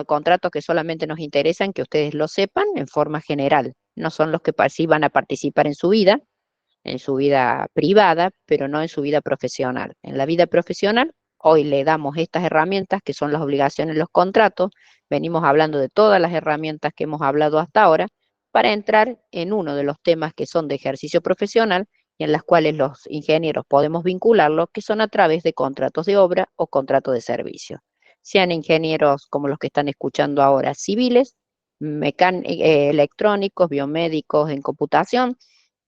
contratos que solamente nos interesan que ustedes lo sepan en forma general. No son los que sí van a participar en su vida privada, pero no en su vida profesional. En la vida profesional, hoy le damos estas herramientas que son las obligaciones, los contratos. Venimos hablando de todas las herramientas que hemos hablado hasta ahora para entrar en uno de los temas que son de ejercicio profesional y en las cuales los ingenieros podemos vincularlo, que son a través de contratos de obra o contratos de servicio. Sean ingenieros como los que están escuchando ahora, civiles, electrónicos, biomédicos, en computación,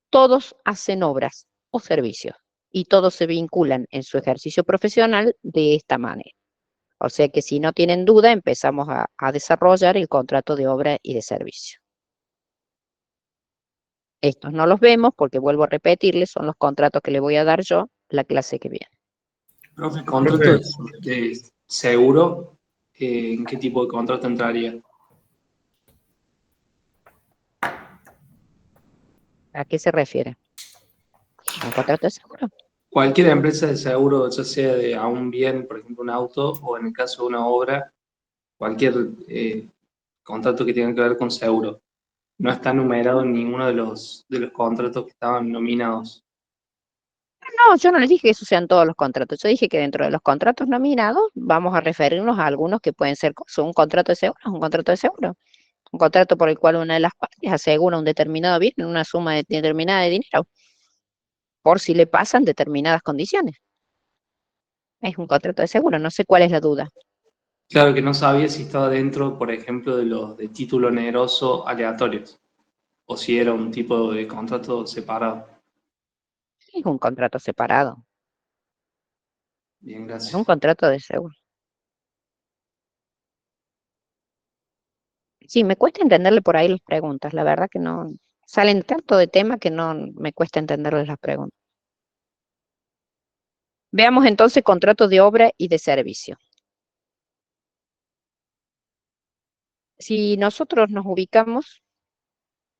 todos hacen obras o servicios y todos se vinculan en su ejercicio profesional de esta manera. O sea que si no tienen duda, empezamos a desarrollar el contrato de obra y de servicio. Estos no los vemos porque, vuelvo a repetirles, son los contratos que le voy a dar yo la clase que viene. Profe, contrato de seguro, ¿en qué tipo de contrato entraría? ¿A qué se refiere? ¿A un contrato de seguro? Cualquier empresa de seguro, ya sea a un bien, por ejemplo un auto, o en el caso de una obra, cualquier contrato que tenga que ver con seguro. No está numerado en ninguno de los contratos que estaban nominados. No, yo no les dije que esos sean todos los contratos. Yo dije que dentro de los contratos nominados vamos a referirnos a algunos que pueden ser un contrato de seguro, un contrato de seguro. Un contrato por el cual una de las partes asegura un determinado bien en una suma determinada de dinero, por si le pasan determinadas condiciones. Es un contrato de seguro, no sé cuál es la duda. Claro que no sabía si estaba dentro, por ejemplo, de los de título oneroso aleatorios, o si era un tipo de contrato separado. Es un contrato separado, Bien, es gracias. un contrato de seguro. Sí, me cuesta entenderle por ahí las preguntas, la verdad que no, salen tanto de tema que no me cuesta entenderles las preguntas. Veamos entonces contrato de obra y de servicio. Si nosotros nos ubicamos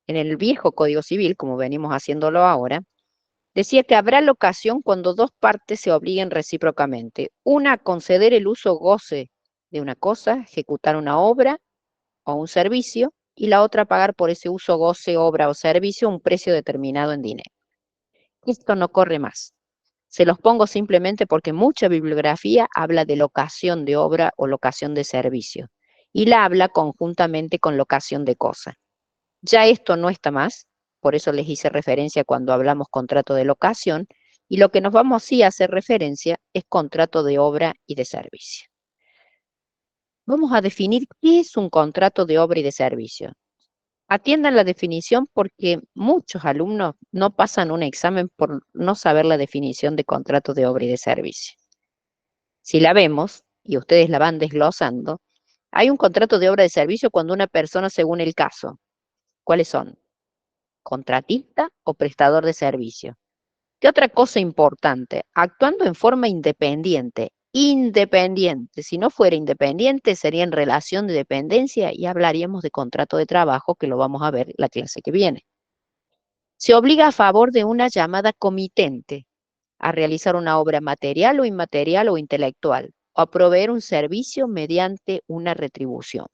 en el viejo Código Civil, como venimos haciéndolo ahora, decía que habrá locación cuando dos partes se obliguen recíprocamente. Una a conceder el uso o goce de una cosa, ejecutar una obra o un servicio, y la otra a pagar por ese uso, goce, obra o servicio un precio determinado en dinero. Esto no corre más. Se los pongo simplemente porque mucha bibliografía habla de locación de obra o locación de servicio, y la habla conjuntamente con locación de cosa. Ya esto no está más, por eso les hice referencia cuando hablamos contrato de locación, y lo que nos vamos sí a hacer referencia es contrato de obra y de servicio. Vamos a definir qué es un contrato de obra y de servicio. Atiendan la definición porque muchos alumnos no pasan un examen por no saber la definición de contrato de obra y de servicio. Si la vemos, y ustedes la van desglosando, hay un contrato de obra de servicio cuando una persona, según el caso, ¿cuáles son? Contratista o prestador de servicio. ¿Qué otra cosa importante? Actuando en forma independiente. Independiente. Si no fuera independiente, sería en relación de dependencia y hablaríamos de contrato de trabajo, que lo vamos a ver la clase que viene. Se obliga a favor de una llamada comitente a realizar una obra material o inmaterial o intelectual, o a proveer un servicio mediante una retribución.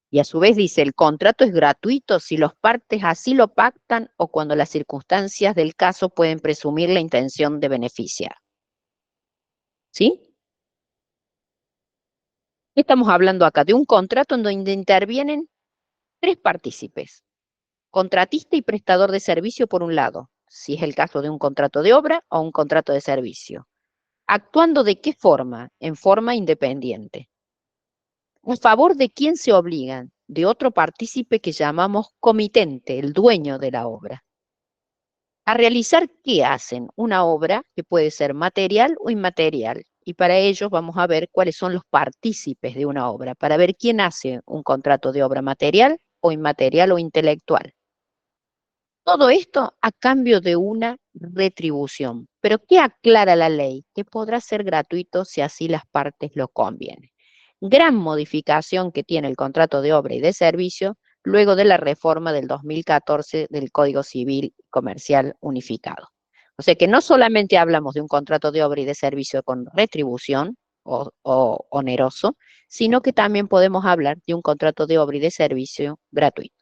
Y a su vez dice, el contrato es gratuito si las partes así lo pactan o cuando las circunstancias del caso pueden presumir la intención de beneficiar. ¿Sí? Estamos hablando acá de un contrato en donde intervienen tres partícipes, contratista y prestador de servicio por un lado, si es el caso de un contrato de obra o un contrato de servicio. ¿Actuando de qué forma? En forma independiente. ¿A favor de quién se obligan? De otro partícipe que llamamos comitente, el dueño de la obra. ¿A realizar qué hacen? Una obra que puede ser material o inmaterial. Y para ello vamos a ver cuáles son los partícipes de una obra, para ver quién hace un contrato de obra material o inmaterial o intelectual. Todo esto a cambio de una retribución. ¿Pero qué aclara la ley? Que podrá ser gratuito si así las partes lo convienen. Gran modificación que tiene el contrato de obra y de servicio luego de la reforma del 2014 del Código Civil Comercial Unificado. O sea que no solamente hablamos de un contrato de obra y de servicio con retribución o oneroso, sino que también podemos hablar de un contrato de obra y de servicio gratuito,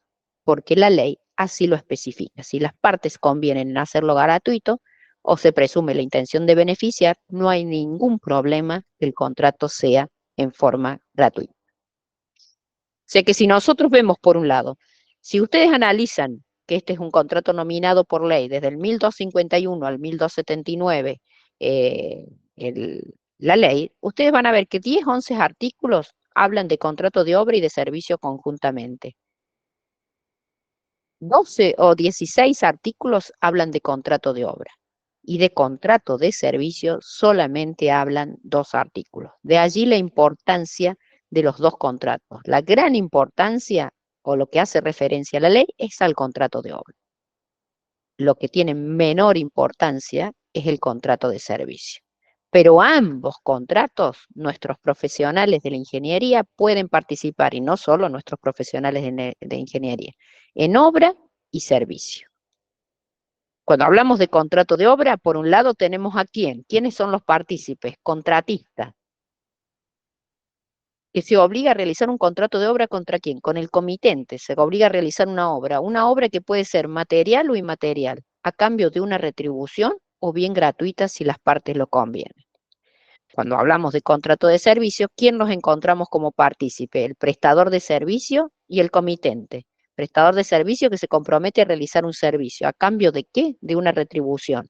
porque la ley así lo especifica. Si las partes convienen en hacerlo gratuito o se presume la intención de beneficiar, no hay ningún problema que el contrato sea en forma gratuita. O sea que si nosotros vemos por un lado, si ustedes analizan que este es un contrato nominado por ley desde el 1251 al 1279, la ley, ustedes van a ver que 10, 11 artículos hablan de contrato de obra y de servicio conjuntamente. 12 o 16 artículos hablan de contrato de obra y de contrato de servicio solamente hablan 2 artículos. De allí la importancia de los 2 contratos. La gran importancia o lo que hace referencia a la ley es al contrato de obra. Lo que tiene menor importancia es el contrato de servicio. Pero ambos contratos, nuestros profesionales de la ingeniería pueden participar, y no solo nuestros profesionales de ingeniería, en obra y servicio. Cuando hablamos de contrato de obra, por un lado tenemos a quién. ¿Quiénes son los partícipes? Contratistas. Que se obliga a realizar un contrato de obra ¿contra quién? Con el comitente. Se obliga a realizar una obra que puede ser material o inmaterial, a cambio de una retribución o bien gratuitas si las partes lo convienen. Cuando hablamos de contrato de servicio, ¿quién nos encontramos como partícipe? El prestador de servicio y el comitente. Prestador de servicio que se compromete a realizar un servicio. ¿A cambio de qué? De una retribución.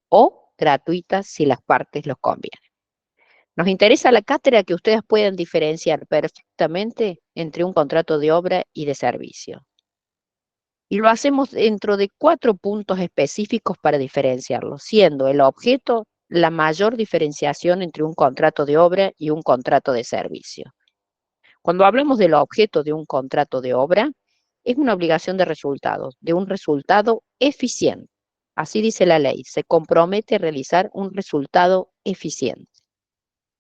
O gratuitas si las partes los convienen. Nos interesa la cátedra que ustedes puedan diferenciar perfectamente entre un contrato de obra y de servicio. Y lo hacemos dentro de 4 puntos específicos para diferenciarlo, siendo el objeto la mayor diferenciación entre un contrato de obra y un contrato de servicio. Cuando hablamos del objeto de un contrato de obra, es una obligación de resultados, de un resultado eficiente. Así dice la ley, se compromete a realizar un resultado eficiente.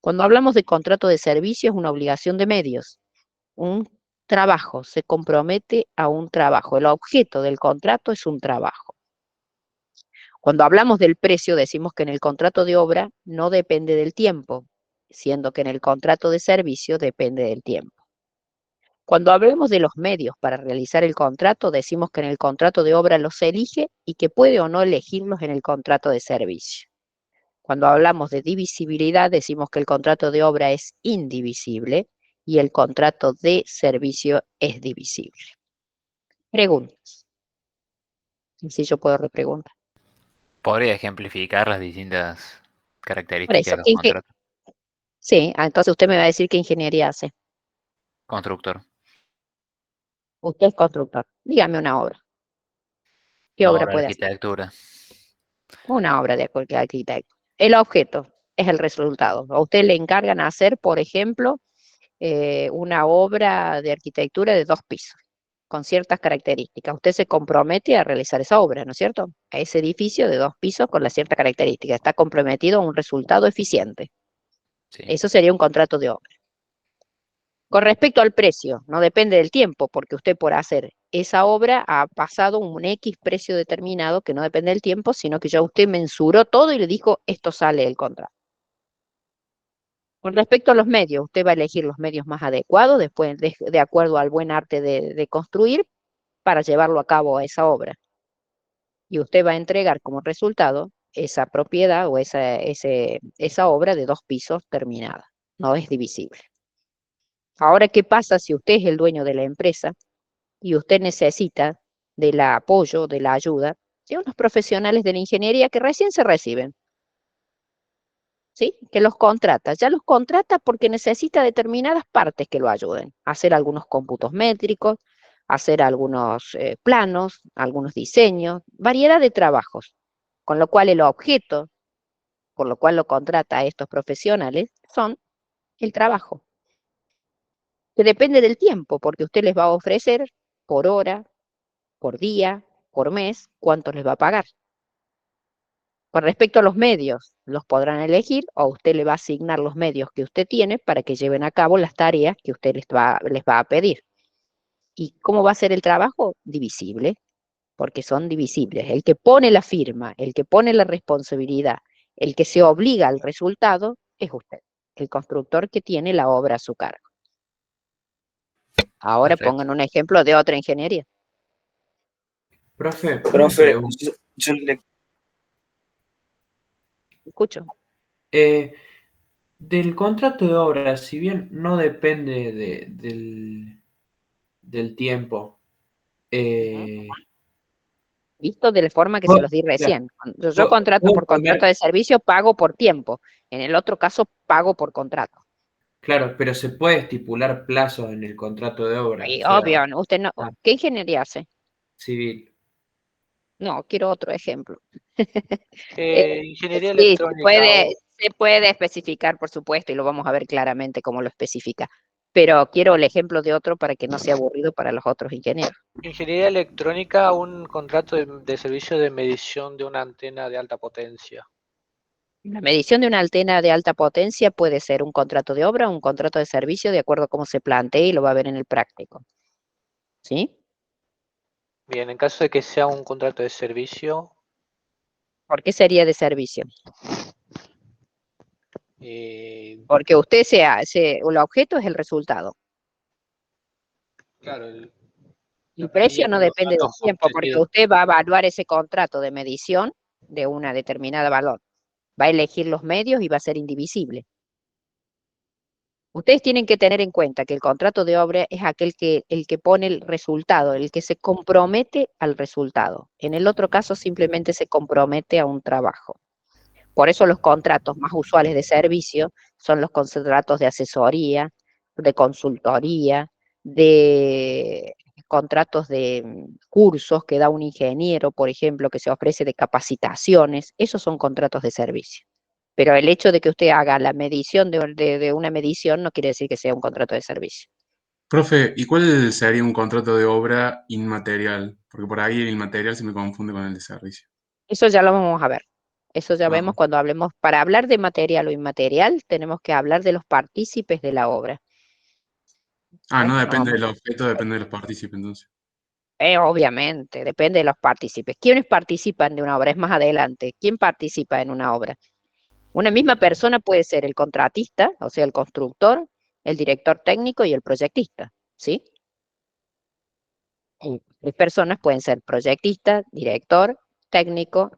Cuando hablamos de contrato de servicio, es una obligación de medios, un trabajo, se compromete a un trabajo. El objeto del contrato es un trabajo. Cuando hablamos del precio, decimos que en el contrato de obra no depende del tiempo, siendo que en el contrato de servicio depende del tiempo. Cuando hablamos de los medios para realizar el contrato, decimos que en el contrato de obra los elige y que puede o no elegirlos en el contrato de servicio. Cuando hablamos de divisibilidad, decimos que el contrato de obra es indivisible y el contrato de servicio es divisible. Preguntas. Si yo puedo repreguntar. ¿Podría ejemplificar las distintas Por características eso, de los contratos? sí, entonces usted me va a decir qué ingeniería hace. Constructor. Usted es constructor. Dígame una obra. ¿Qué Una obra obra de puede hacer? arquitectura. Una obra de cualquier arquitecto. El objeto es el resultado. A usted le encargan hacer, por ejemplo, una obra de arquitectura de 2 pisos, con ciertas características. Usted se compromete a realizar esa obra, ¿no es cierto? A ese edificio de 2 pisos con la cierta característica. Está comprometido a un resultado eficiente. Sí. Eso sería un contrato de obra. Con respecto al precio, no depende del tiempo, porque usted por hacer esa obra ha pasado un X precio determinado que no depende del tiempo, sino que ya usted mensuró todo y le dijo, esto sale del contrato. Con respecto a los medios, usted va a elegir los medios más adecuados, después de acuerdo al buen arte de construir, para llevarlo a cabo a esa obra. Y usted va a entregar como resultado esa propiedad o esa obra de 2 pisos terminada. No es divisible. Ahora, ¿qué pasa si usted es el dueño de la empresa y usted necesita del apoyo, de la ayuda de unos profesionales de la ingeniería que recién se reciben? ¿Sí? Que los contrata. Ya los contrata porque necesita determinadas partes que lo ayuden. Hacer algunos cómputos métricos, hacer algunos planos, algunos diseños, variedad de trabajos. Con lo cual el objeto, por lo cual lo contrata a estos profesionales, son el trabajo. Que depende del tiempo, porque usted les va a ofrecer por hora, por día, por mes, cuánto les va a pagar. Con respecto a los medios, los podrán elegir o usted le va a asignar los medios que usted tiene para que lleven a cabo las tareas que usted les va a pedir. ¿Y cómo va a ser el trabajo? Divisible, porque son divisibles. El que pone la firma, el que pone la responsabilidad, el que se obliga al resultado es usted, el constructor que tiene la obra a su cargo. Ahora Perfecto. pongan un ejemplo de otra ingeniería. Profe, yo le Escucho. del contrato de obra, si bien no depende del tiempo, Visto de la forma que se los di recién. Cuando yo contrato por contrato de servicio, pago por tiempo. En el otro caso, pago por contrato. Claro, pero se puede estipular plazos en el contrato de obra. Y O sea, obvio, ¿no? Usted no. ¿Qué ingeniería hace? civil. No, quiero otro ejemplo. Ingeniería Sí, electrónica. se puede especificar, por supuesto, y lo vamos a ver claramente cómo lo especifica. Pero quiero el ejemplo de otro para que no sea aburrido para los otros ingenieros. Ingeniería electrónica, un contrato de servicio de medición de una antena de alta potencia. La medición de una antena de alta potencia puede ser un contrato de obra o un contrato de servicio, de acuerdo a cómo se plantee y lo va a ver en el práctico. ¿Sí? Bien, en caso de que sea un contrato de servicio. ¿Por qué sería de servicio? Porque usted el objeto es el resultado. Claro, El precio no depende del tiempo, porque usted va a evaluar ese contrato de medición de una determinada valor. Va a elegir los medios y va a ser indivisible. Ustedes tienen que tener en cuenta que el contrato de obra es el que pone el resultado, el que se compromete al resultado. En el otro caso simplemente se compromete a un trabajo. Por eso los contratos más usuales de servicio son los contratos de asesoría, de consultoría, de contratos de cursos que da un ingeniero, por ejemplo, que se ofrece de capacitaciones. Esos son contratos de servicio. Pero el hecho de que usted haga la medición de una medición no quiere decir que sea un contrato de servicio. Profe, ¿y cuál sería un contrato de obra inmaterial? Porque por ahí el inmaterial se me confunde con el de servicio. Eso ya lo vamos a ver. Eso ya vemos cuando hablemos. Para hablar de material o inmaterial, tenemos que hablar de los partícipes de la obra. No depende del objeto, depende de los partícipes, entonces. Obviamente, depende de los partícipes. ¿Quiénes participan de una obra? Es más adelante. ¿Quién participa en una obra? Una misma persona puede ser el contratista, o sea, el constructor, el director técnico y el proyectista, ¿sí? Y 3 personas pueden ser proyectista, director, técnico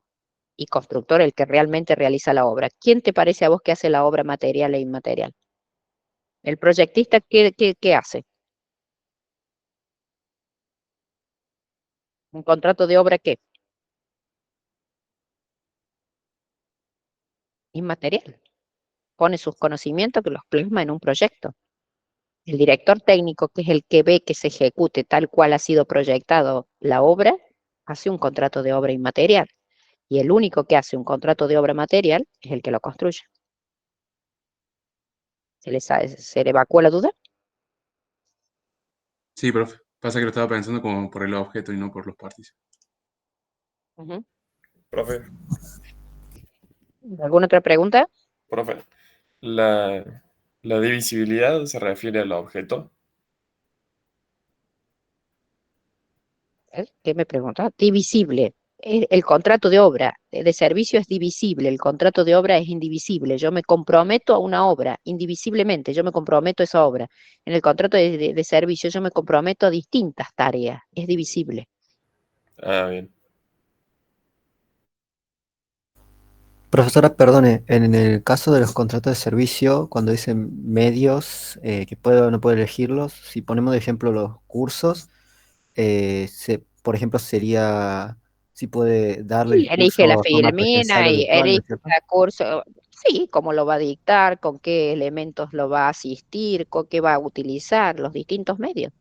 y constructor, el que realmente realiza la obra. ¿Quién te parece a vos que hace la obra material e inmaterial? ¿El proyectista qué hace? ¿Un contrato de obra qué? Inmaterial. Pone sus conocimientos que los plasma en un proyecto. El director técnico, que es el que ve que se ejecute tal cual ha sido proyectado la obra, hace un contrato de obra inmaterial. Y el único que hace un contrato de obra material es el que lo construye. ¿Se le evacúa la duda? Sí, profe. Pasa que lo estaba pensando como por el objeto y no por los partícipes. Profe, ¿Alguna otra pregunta? profe, ¿la divisibilidad se refiere al objeto? ¿Qué me pregunta? Divisible. El contrato de obra de servicio es divisible, el contrato de obra es indivisible. Yo me comprometo a una obra indivisiblemente, yo me comprometo a esa obra. En el contrato de servicio yo me comprometo a distintas tareas, es divisible. Bien. Profesora, perdone, en el caso de los contratos de servicio, cuando dicen medios, que puedo o no puedo elegirlos, si ponemos de ejemplo los cursos, por ejemplo, sería si puede darle Sí, el elige la curso de forma presencial filmina o y virtual, ¿no es elige cierto? cada curso, sí, cómo lo va a dictar, con qué elementos lo va a asistir, con qué va a utilizar, los distintos medios.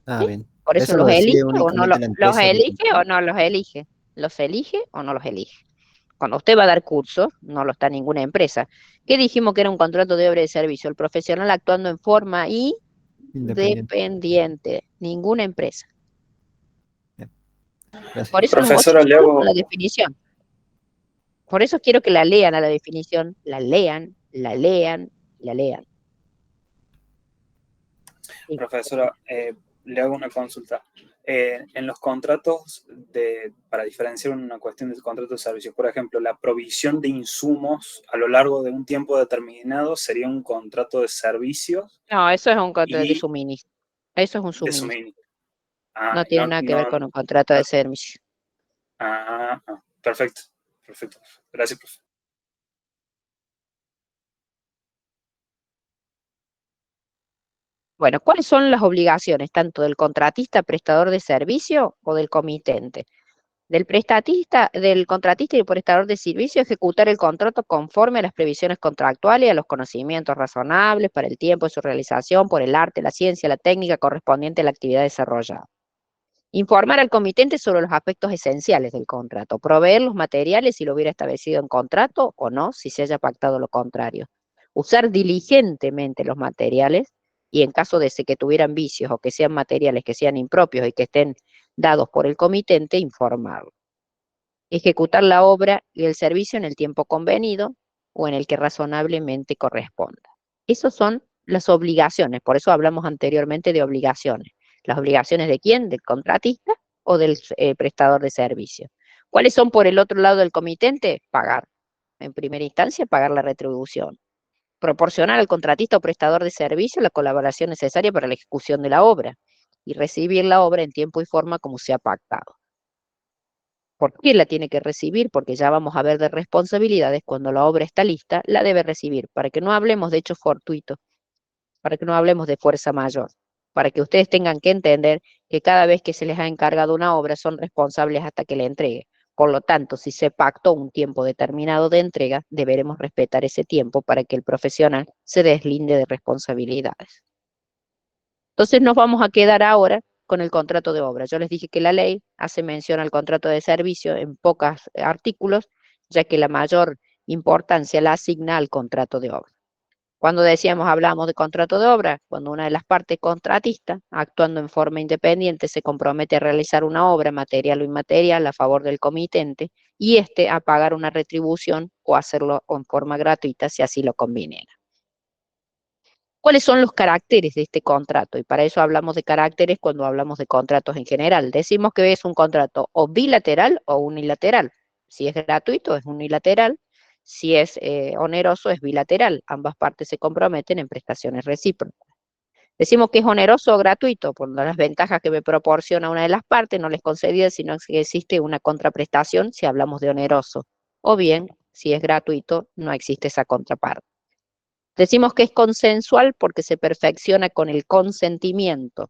Bien. Por eso Eso lo los decide elige o no únicamente la los empresa que elige o contrata. no los elige. Los elige o no los elige. Cuando usted va a dar cursos, no lo está ninguna empresa. ¿Qué dijimos que era un contrato de obra de servicio? El profesional actuando en forma Independiente. independiente, ninguna empresa. Gracias. Por eso nosotros Profesora, le vamos con hago... la definición. Por eso quiero que la lean a la definición, la lean, la lean, la lean. Sí. Profesora, le hago una consulta. En los contratos, para diferenciar una cuestión de contrato de servicios, por ejemplo, la provisión de insumos a lo largo de un tiempo determinado sería un contrato de servicios. No, eso es un contrato de suministro. Eso es un De suministro. suministro. No tiene nada que ver con un contrato de servicio. Perfecto. Perfecto. Gracias, profe. Bueno, ¿cuáles son las obligaciones tanto del contratista, prestador de servicio o del comitente? Del contratista y el prestador de servicio ejecutar el contrato conforme a las previsiones contractuales y a los conocimientos razonables para el tiempo de su realización por el arte, la ciencia, la técnica correspondiente a la actividad desarrollada. Informar al comitente sobre los aspectos esenciales del contrato, proveer los materiales si lo hubiera establecido en contrato o no, si se haya pactado lo contrario. Usar diligentemente los materiales y en caso de que tuvieran vicios o que sean materiales que sean impropios y que estén dados por el comitente, informarlo. Ejecutar la obra y el servicio en el tiempo convenido o en el que razonablemente corresponda. Esas son las obligaciones, por eso hablamos anteriormente de obligaciones. ¿Las obligaciones de quién? ¿Del contratista o del prestador de servicio? ¿Cuáles son por el otro lado del comitente? Pagar. En primera instancia, pagar la retribución. Proporcionar al contratista o prestador de servicio la colaboración necesaria para la ejecución de la obra y recibir la obra en tiempo y forma como se ha pactado. ¿Por qué la tiene que recibir? Porque ya vamos a ver de responsabilidades, cuando la obra está lista, la debe recibir, para que no hablemos de hechos fortuitos, para que no hablemos de fuerza mayor, para que ustedes tengan que entender que cada vez que se les ha encargado una obra son responsables hasta que la entregue. Por lo tanto, si se pactó un tiempo determinado de entrega, deberemos respetar ese tiempo para que el profesional se deslinde de responsabilidades. Entonces nos vamos a quedar ahora con el contrato de obra. Yo les dije que la ley hace mención al contrato de servicio en pocos artículos, ya que la mayor importancia la asigna al contrato de obra. Cuando hablamos de contrato de obra, cuando una de las partes contratistas, actuando en forma independiente, se compromete a realizar una obra, material o inmaterial, a favor del comitente, y a pagar una retribución o hacerlo en forma gratuita, si así lo conviniera. ¿Cuáles son los caracteres de este contrato? Y para eso hablamos de caracteres cuando hablamos de contratos en general. Decimos que es un contrato o bilateral o unilateral. Si es gratuito, es unilateral. Si es oneroso, es bilateral. Ambas partes se comprometen en prestaciones recíprocas. Decimos que es oneroso o gratuito por las ventajas que me proporciona una de las partes, no les concedida, sino que existe una contraprestación si hablamos de oneroso. O bien, si es gratuito, no existe esa contraparte. Decimos que es consensual porque se perfecciona con el consentimiento.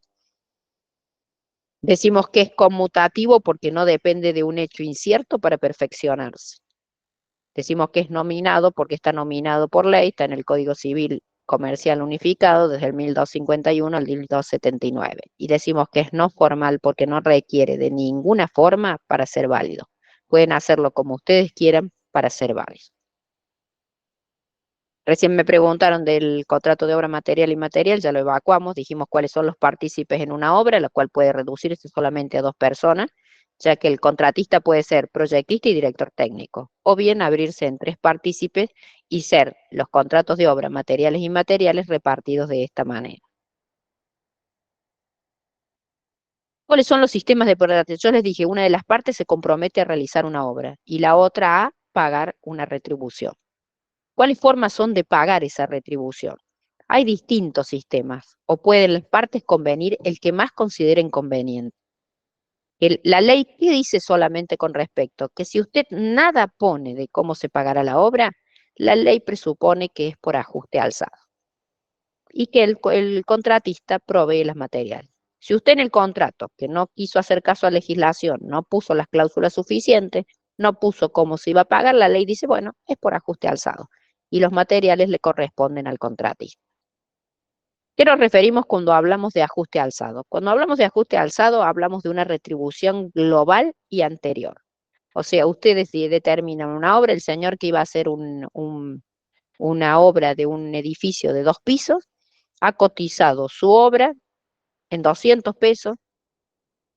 Decimos que es conmutativo porque no depende de un hecho incierto para perfeccionarse. Decimos que es nominado porque está nominado por ley, está en el Código Civil Comercial Unificado desde el 1251 al 1279. Y decimos que es no formal porque no requiere de ninguna forma para ser válido. Pueden hacerlo como ustedes quieran para ser válido. Recién me preguntaron del contrato de obra material e inmaterial, ya lo evacuamos, dijimos cuáles son los partícipes en una obra, la cual puede reducirse solamente a 2 personas, ya que el contratista puede ser proyectista y director técnico, o bien abrirse en 3 partícipes y ser los contratos de obra materiales e inmateriales repartidos de esta manera. ¿Cuáles son los sistemas de prorrateio? Yo les dije, una de las partes se compromete a realizar una obra y la otra a pagar una retribución. ¿Cuáles formas son de pagar esa retribución? Hay distintos sistemas, o pueden las partes convenir el que más consideren conveniente. La ley, ¿qué dice solamente con respecto? Que si usted nada pone de cómo se pagará la obra, la ley presupone que es por ajuste alzado y que el contratista provee los materiales. Si usted en el contrato, que no quiso hacer caso a legislación, no puso las cláusulas suficientes, no puso cómo se iba a pagar, la ley dice, bueno, es por ajuste alzado y los materiales le corresponden al contratista. ¿Qué nos referimos cuando hablamos de ajuste alzado? Cuando hablamos de ajuste alzado, hablamos de una retribución global y anterior. O sea, ustedes determinan una obra, el señor que iba a hacer una obra de un edificio de 2 pisos, ha cotizado su obra en 200 pesos,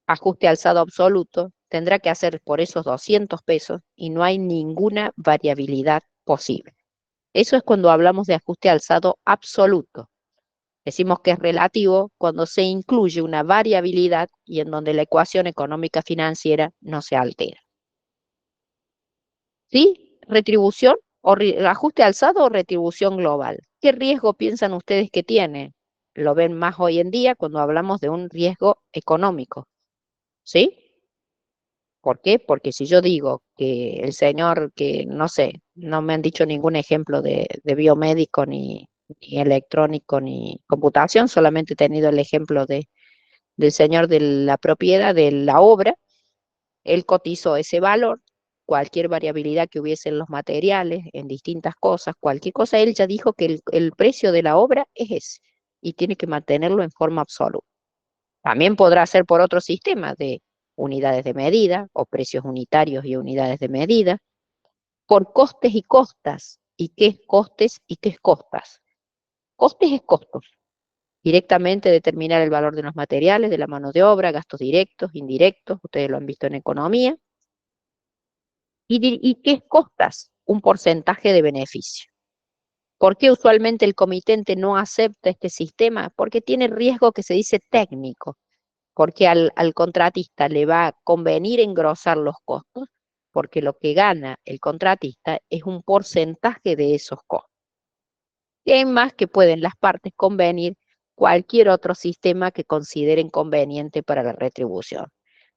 ajuste alzado absoluto, tendrá que hacer por esos 200 pesos y no hay ninguna variabilidad posible. Eso es cuando hablamos de ajuste alzado absoluto. Decimos que es relativo cuando se incluye una variabilidad y en donde la ecuación económica financiera no se altera. ¿Sí? Retribución o ajuste alzado o retribución global. ¿Qué riesgo piensan ustedes que tiene? Lo ven más hoy en día cuando hablamos de un riesgo económico. ¿Sí? ¿Por qué? Porque si yo digo que el señor que, no sé, no me han dicho ningún ejemplo de biomédico, ni electrónico, ni computación, solamente he tenido el ejemplo del señor de la propiedad, de la obra, él cotizó ese valor, cualquier variabilidad que hubiese en los materiales, en distintas cosas, cualquier cosa, él ya dijo que el precio de la obra es ese, y tiene que mantenerlo en forma absoluta. También podrá ser por otro sistema de unidades de medida, o precios unitarios y unidades de medida, por costes y costas. ¿Y qué es costes y qué es costas? Costes es costos. Directamente determinar el valor de los materiales, de la mano de obra, gastos directos, indirectos, ustedes lo han visto en economía. ¿Y qué es costas? Un porcentaje de beneficio. ¿Por qué usualmente el comitente no acepta este sistema? Porque tiene riesgo que se dice técnico, porque al contratista le va a convenir engrosar los costos, porque lo que gana el contratista es un porcentaje de esos costos. Y hay más que pueden las partes convenir cualquier otro sistema que consideren conveniente para la retribución.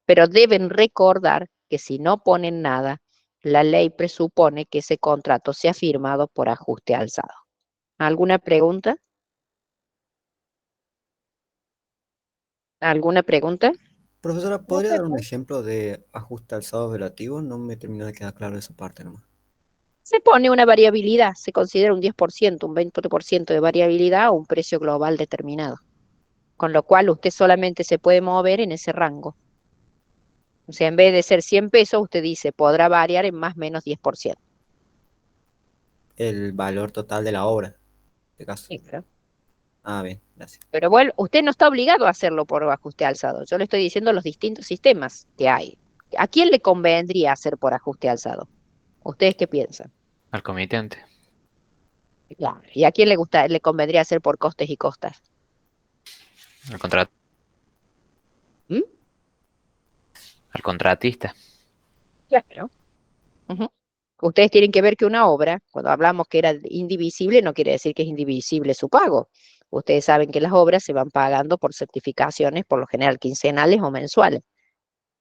Pero deben recordar que si no ponen nada, la ley presupone que ese contrato sea firmado por ajuste alzado. ¿Alguna pregunta? ¿Alguna pregunta? Profesora, ¿podría dar un ejemplo de ajuste alzado relativo? No me terminó de quedar claro esa parte nomás. Se pone una variabilidad, se considera un 10%, un 20% de variabilidad a un precio global determinado. Con lo cual usted solamente se puede mover en ese rango. O sea, en vez de ser 100 pesos, usted dice, podrá variar en más o menos 10%. El valor total de la obra, de caso. Sí, claro. Ah, bien, gracias. Pero bueno, usted no está obligado a hacerlo por ajuste alzado. Yo le estoy diciendo los distintos sistemas que hay. ¿A quién le convendría hacer por ajuste alzado? ¿Ustedes qué piensan? Al comitente. Claro. ¿Y a quién le convendría hacer por costes y costas? Al contrato. ¿Mm? Al contratista. Claro. Ujú. Ustedes tienen que ver que una obra, cuando hablamos que era indivisible, no quiere decir que es indivisible su pago. Ustedes saben que las obras se van pagando por certificaciones, por lo general quincenales o mensuales,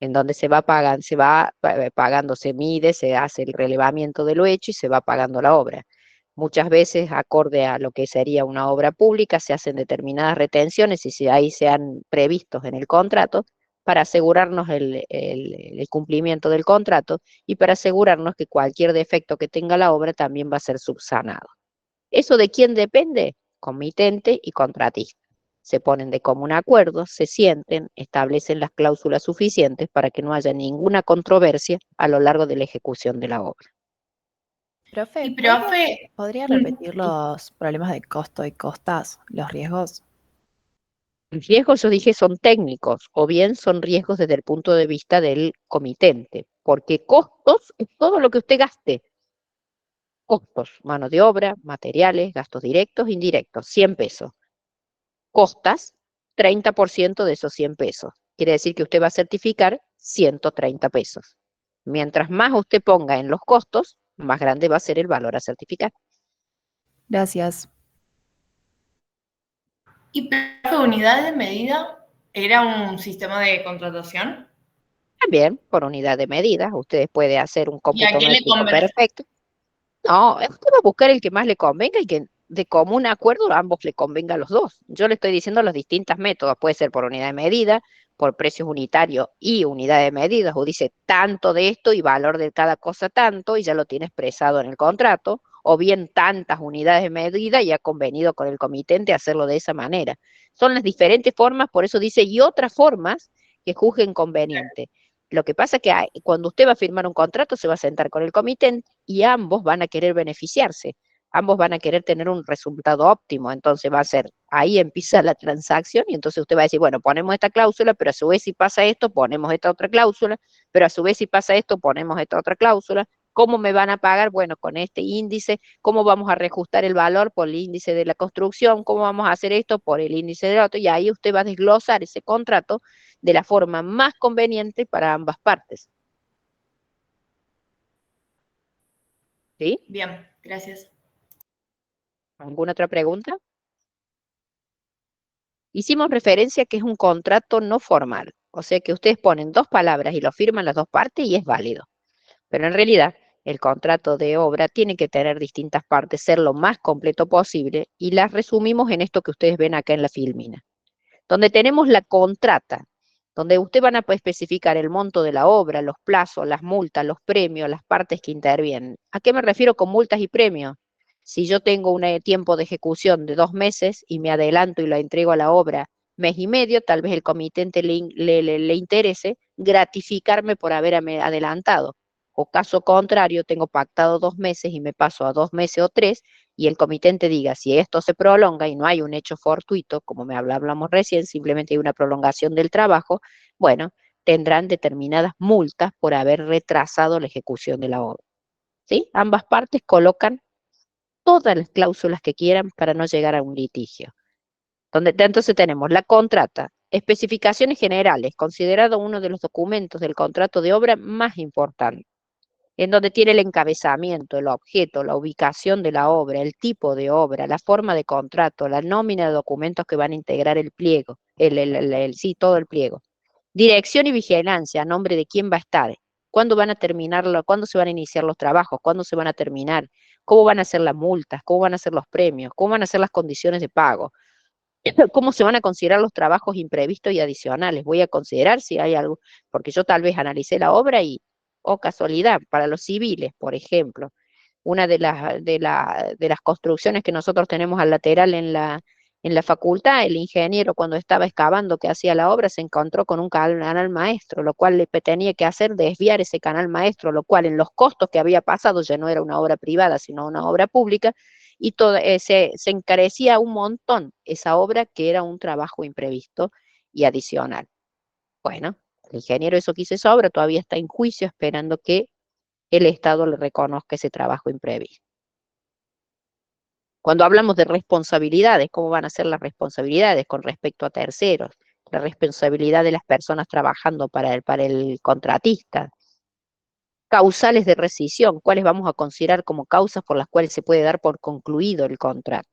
en donde se va pagando, se mide, se hace el relevamiento de lo hecho y se va pagando la obra. Muchas veces, acorde a lo que sería una obra pública, se hacen determinadas retenciones y si ahí se han previstos en el contrato para asegurarnos el cumplimiento del contrato y para asegurarnos que cualquier defecto que tenga la obra también va a ser subsanado. ¿Eso de quién depende? Comitente y contratista. Se ponen de común acuerdo, se sienten, establecen las cláusulas suficientes para que no haya ninguna controversia a lo largo de la ejecución de la obra. Profe, Y profe, ¿podría repetir los problemas de costo y costas, los riesgos? Los riesgos, yo dije, son técnicos o bien son riesgos desde el punto de vista del comitente, porque costos es todo lo que usted gaste. Costos, mano de obra, materiales, gastos directos, indirectos, 100 pesos. Costas, 30% de esos 100 pesos. Quiere decir que usted va a certificar 130 pesos. Mientras más usted ponga en los costos, más grande va a ser el valor a certificar. Gracias. ¿y profe, unidad de medida era un sistema de contratación? También, por unidad de medida, ustedes pueden hacer un ¿Y a cómputo quién le métrico convence? perfecto. No, usted va a buscar el que más le convenga y que de común acuerdo a ambos le convenga a los dos. Yo le estoy diciendo los distintos métodos. Puede ser por unidad de medida, por precios unitarios y unidad de medidas, o dice tanto de esto y valor de cada cosa tanto, y ya lo tiene expresado en el contrato, o bien tantas unidades de medida y ha convenido con el comitente hacerlo de esa manera. Son las diferentes formas, por eso dice, y otras formas que juzguen conveniente. Lo que pasa es que cuando usted va a firmar un contrato, se va a sentar con el comité y ambos van a querer beneficiarse, ambos van a querer tener un resultado óptimo, entonces va a ser, ahí empieza la transacción y entonces usted va a decir, bueno, ponemos esta cláusula, pero a su vez si pasa esto, ponemos esta otra cláusula, pero a su vez si pasa esto, ponemos esta otra cláusula. ¿Cómo me van a pagar? Bueno, con este índice. ¿Cómo vamos a reajustar el valor por el índice de la construcción? ¿Cómo vamos a hacer esto por el índice del otro? Y ahí usted va a desglosar ese contrato de la forma más conveniente para ambas partes. ¿Sí? Bien, gracias. ¿Alguna otra pregunta? Hicimos referencia que es un contrato no formal, o sea que ustedes ponen dos palabras y lo firman las dos partes y es válido. Pero en realidad, el contrato de obra tiene que tener distintas partes, ser lo más completo posible, y las resumimos en esto que ustedes ven acá en la filmina, donde tenemos la contrata, donde ustedes van a especificar el monto de la obra, los plazos, las multas, los premios, las partes que intervienen. ¿A qué me refiero con multas y premios? Si yo tengo un tiempo de ejecución de 2 meses y me adelanto y lo entrego a la obra mes y medio, tal vez el comitente le interese gratificarme por haberme adelantado. O caso contrario, tengo pactado 2 meses y me paso a 2 meses o 3, y el comitente diga, si esto se prolonga y no hay un hecho fortuito, como hablamos recién, simplemente hay una prolongación del trabajo, bueno, tendrán determinadas multas por haber retrasado la ejecución de la obra. ¿Sí? Ambas partes colocan todas las cláusulas que quieran para no llegar a un litigio. Entonces tenemos la contrata, especificaciones generales, considerado uno de los documentos del contrato de obra más importantes, en donde tiene el encabezamiento, el objeto, la ubicación de la obra, el tipo de obra, la forma de contrato, la nómina de documentos que van a integrar el pliego, sí, todo el pliego. Dirección y vigilancia, a nombre de quién va a estar. ¿Cuándo van a terminarlo? ¿Cuándo se van a iniciar los trabajos? ¿Cuándo se van a terminar? ¿Cómo van a ser las multas? ¿Cómo van a ser los premios? ¿Cómo van a ser las condiciones de pago? ¿Cómo se van a considerar los trabajos imprevistos y adicionales? Voy a considerar si hay algo, porque yo tal vez analicé la obra y, oh casualidad, para los civiles, por ejemplo, una de las construcciones que nosotros tenemos al lateral en la facultad, el ingeniero cuando estaba excavando que hacía la obra se encontró con un canal maestro, lo cual le tenía que hacer desviar ese canal maestro, lo cual en los costos que había pasado ya no era una obra privada, sino una obra pública, y todo, se encarecía un montón esa obra que era un trabajo imprevisto y adicional. Bueno, el ingeniero hizo que hizo esa obra, todavía está en juicio esperando que el Estado le reconozca ese trabajo imprevisto. Cuando hablamos de responsabilidades, ¿cómo van a ser las responsabilidades con respecto a terceros? La responsabilidad de las personas trabajando para el contratista. Causales de rescisión, ¿cuáles vamos a considerar como causas por las cuales se puede dar por concluido el contrato?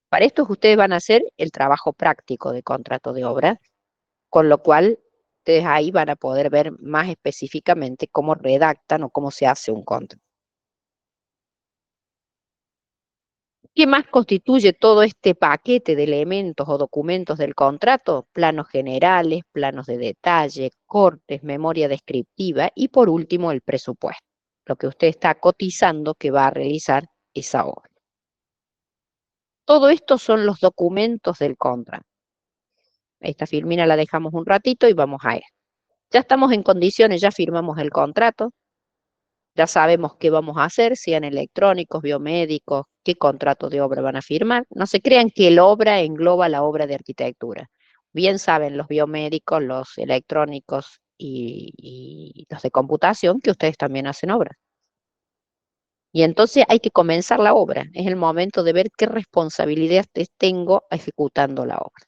Para esto ustedes van a hacer el trabajo práctico de contrato de obra, con lo cual ustedes ahí van a poder ver más específicamente cómo redactan o cómo se hace un contrato. ¿Qué más constituye todo este paquete de elementos o documentos del contrato? Planos generales, planos de detalle, cortes, memoria descriptiva y por último el presupuesto, lo que usted está cotizando que va a realizar esa obra. Todo esto son los documentos del contrato. Esta filmina la dejamos un ratito y vamos a esto. Ya estamos en condiciones, ya firmamos el contrato, ya sabemos qué vamos a hacer, sean electrónicos, biomédicos, qué contrato de obra van a firmar. No se crean que el obra engloba la obra de arquitectura. Bien saben los biomédicos, los electrónicos y los de computación que ustedes también hacen obra. Y entonces hay que comenzar la obra. Es el momento de ver qué responsabilidades tengo ejecutando la obra.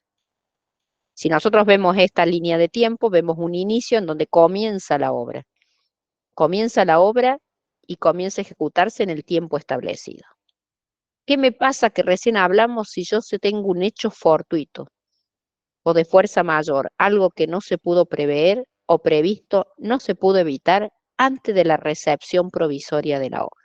Si nosotros vemos esta línea de tiempo, vemos un inicio en donde comienza la obra. Comienza la obra y comienza a ejecutarse en el tiempo establecido. ¿Qué me pasa que recién hablamos si yo tengo un hecho fortuito o de fuerza mayor, algo que no se pudo prever o previsto, no se pudo evitar antes de la recepción provisoria de la obra?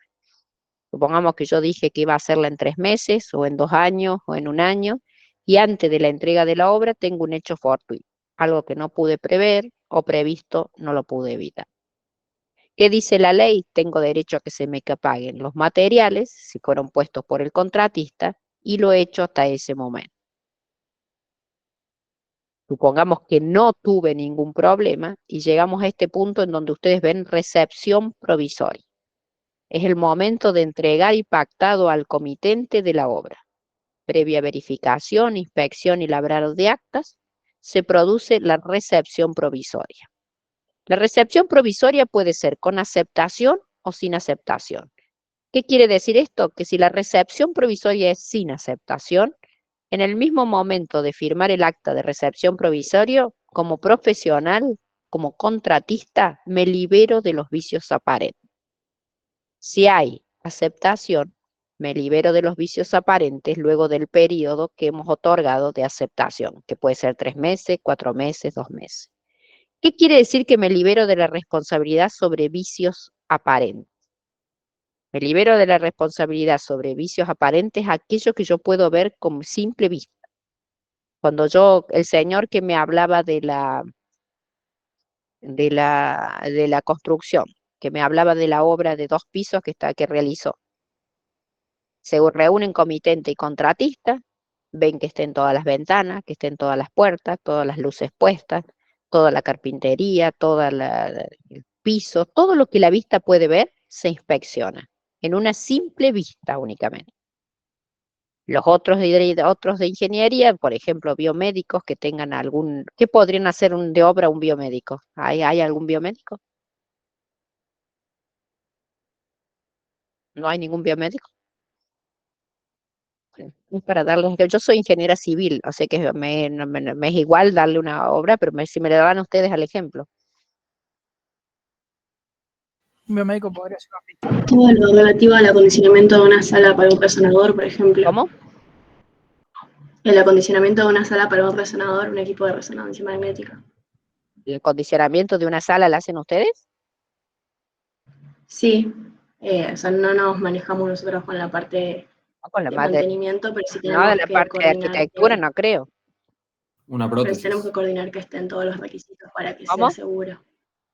Supongamos que yo dije que iba a hacerla en 3 meses o en 2 años o en 1 año y antes de la entrega de la obra tengo un hecho fortuito, algo que no pude prever o previsto no lo pude evitar. ¿Qué dice la ley? Tengo derecho a que se me paguen los materiales, si fueron puestos por el contratista, y lo he hecho hasta ese momento. Supongamos que no tuve ningún problema y llegamos a este punto en donde ustedes ven recepción provisoria. Es el momento de entregar y pactado al comitente de la obra. Previa verificación, inspección y labrado de actas, se produce la recepción provisoria. La recepción provisoria puede ser con aceptación o sin aceptación. ¿Qué quiere decir esto? Que si la recepción provisoria es sin aceptación, en el mismo momento de firmar el acta de recepción provisoria, como profesional, como contratista, me libero de los vicios aparentes. Si hay aceptación, me libero de los vicios aparentes luego del periodo que hemos otorgado de aceptación, que puede ser 3 meses, 4 meses, 2 meses. ¿Qué quiere decir que me libero de la responsabilidad sobre vicios aparentes? Me libero de la responsabilidad sobre vicios aparentes, aquello que yo puedo ver con simple vista. Cuando el señor que me hablaba de la construcción, que me hablaba de la obra de 2 pisos que realizó, se reúnen comitente y contratista, ven que estén todas las ventanas, que estén todas las puertas, todas las luces puestas, toda la carpintería, todo el piso, todo lo que la vista puede ver, se inspecciona, en una simple vista únicamente. Los otros de ingeniería, por ejemplo, biomédicos que tengan ¿qué podrían hacer de obra un biomédico? ¿Hay algún biomédico? ¿No hay ningún biomédico? Es para darles, yo soy ingeniera civil, o sea que me es igual darle una obra, pero si me le dan ustedes al ejemplo. Un biomédico podría ser Todo lo relativo al acondicionamiento de una sala para un resonador, por ejemplo. ¿Cómo? El acondicionamiento de una sala para un resonador, un equipo de resonancia magnética. ¿El acondicionamiento de una sala lo hacen ustedes? Sí, o sea, no nos manejamos nosotros con la parte Con la de parte, mantenimiento, pero sí no, de tenemos la que parte de coordinar arquitectura no creo. Una pero sí tenemos prótesis. que coordinar que estén todos los requisitos para que sea ¿Cómo? seguro.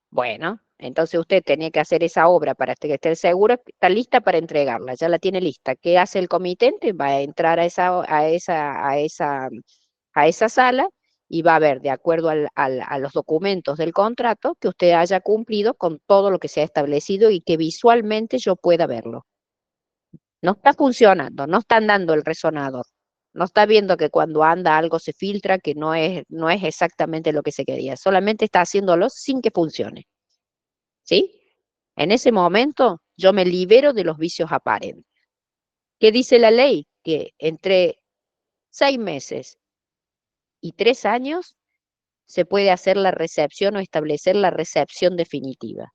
Bueno, entonces usted tenía que hacer esa obra para que esté seguro, está lista para entregarla, ya la tiene lista. ¿Qué hace el comitente? Va a entrar a esa sala y va a ver, de acuerdo a los documentos del contrato, que usted haya cumplido con todo lo que se ha establecido y que visualmente yo pueda verlo. No está funcionando, no están dando el resonador. No está viendo que cuando anda algo se filtra, que no es exactamente lo que se quería. Solamente está haciéndolo sin que funcione. ¿Sí? En ese momento yo me libero de los vicios aparentes. ¿Qué dice la ley? Que entre 6 meses y 3 años se puede hacer la recepción o establecer la recepción definitiva.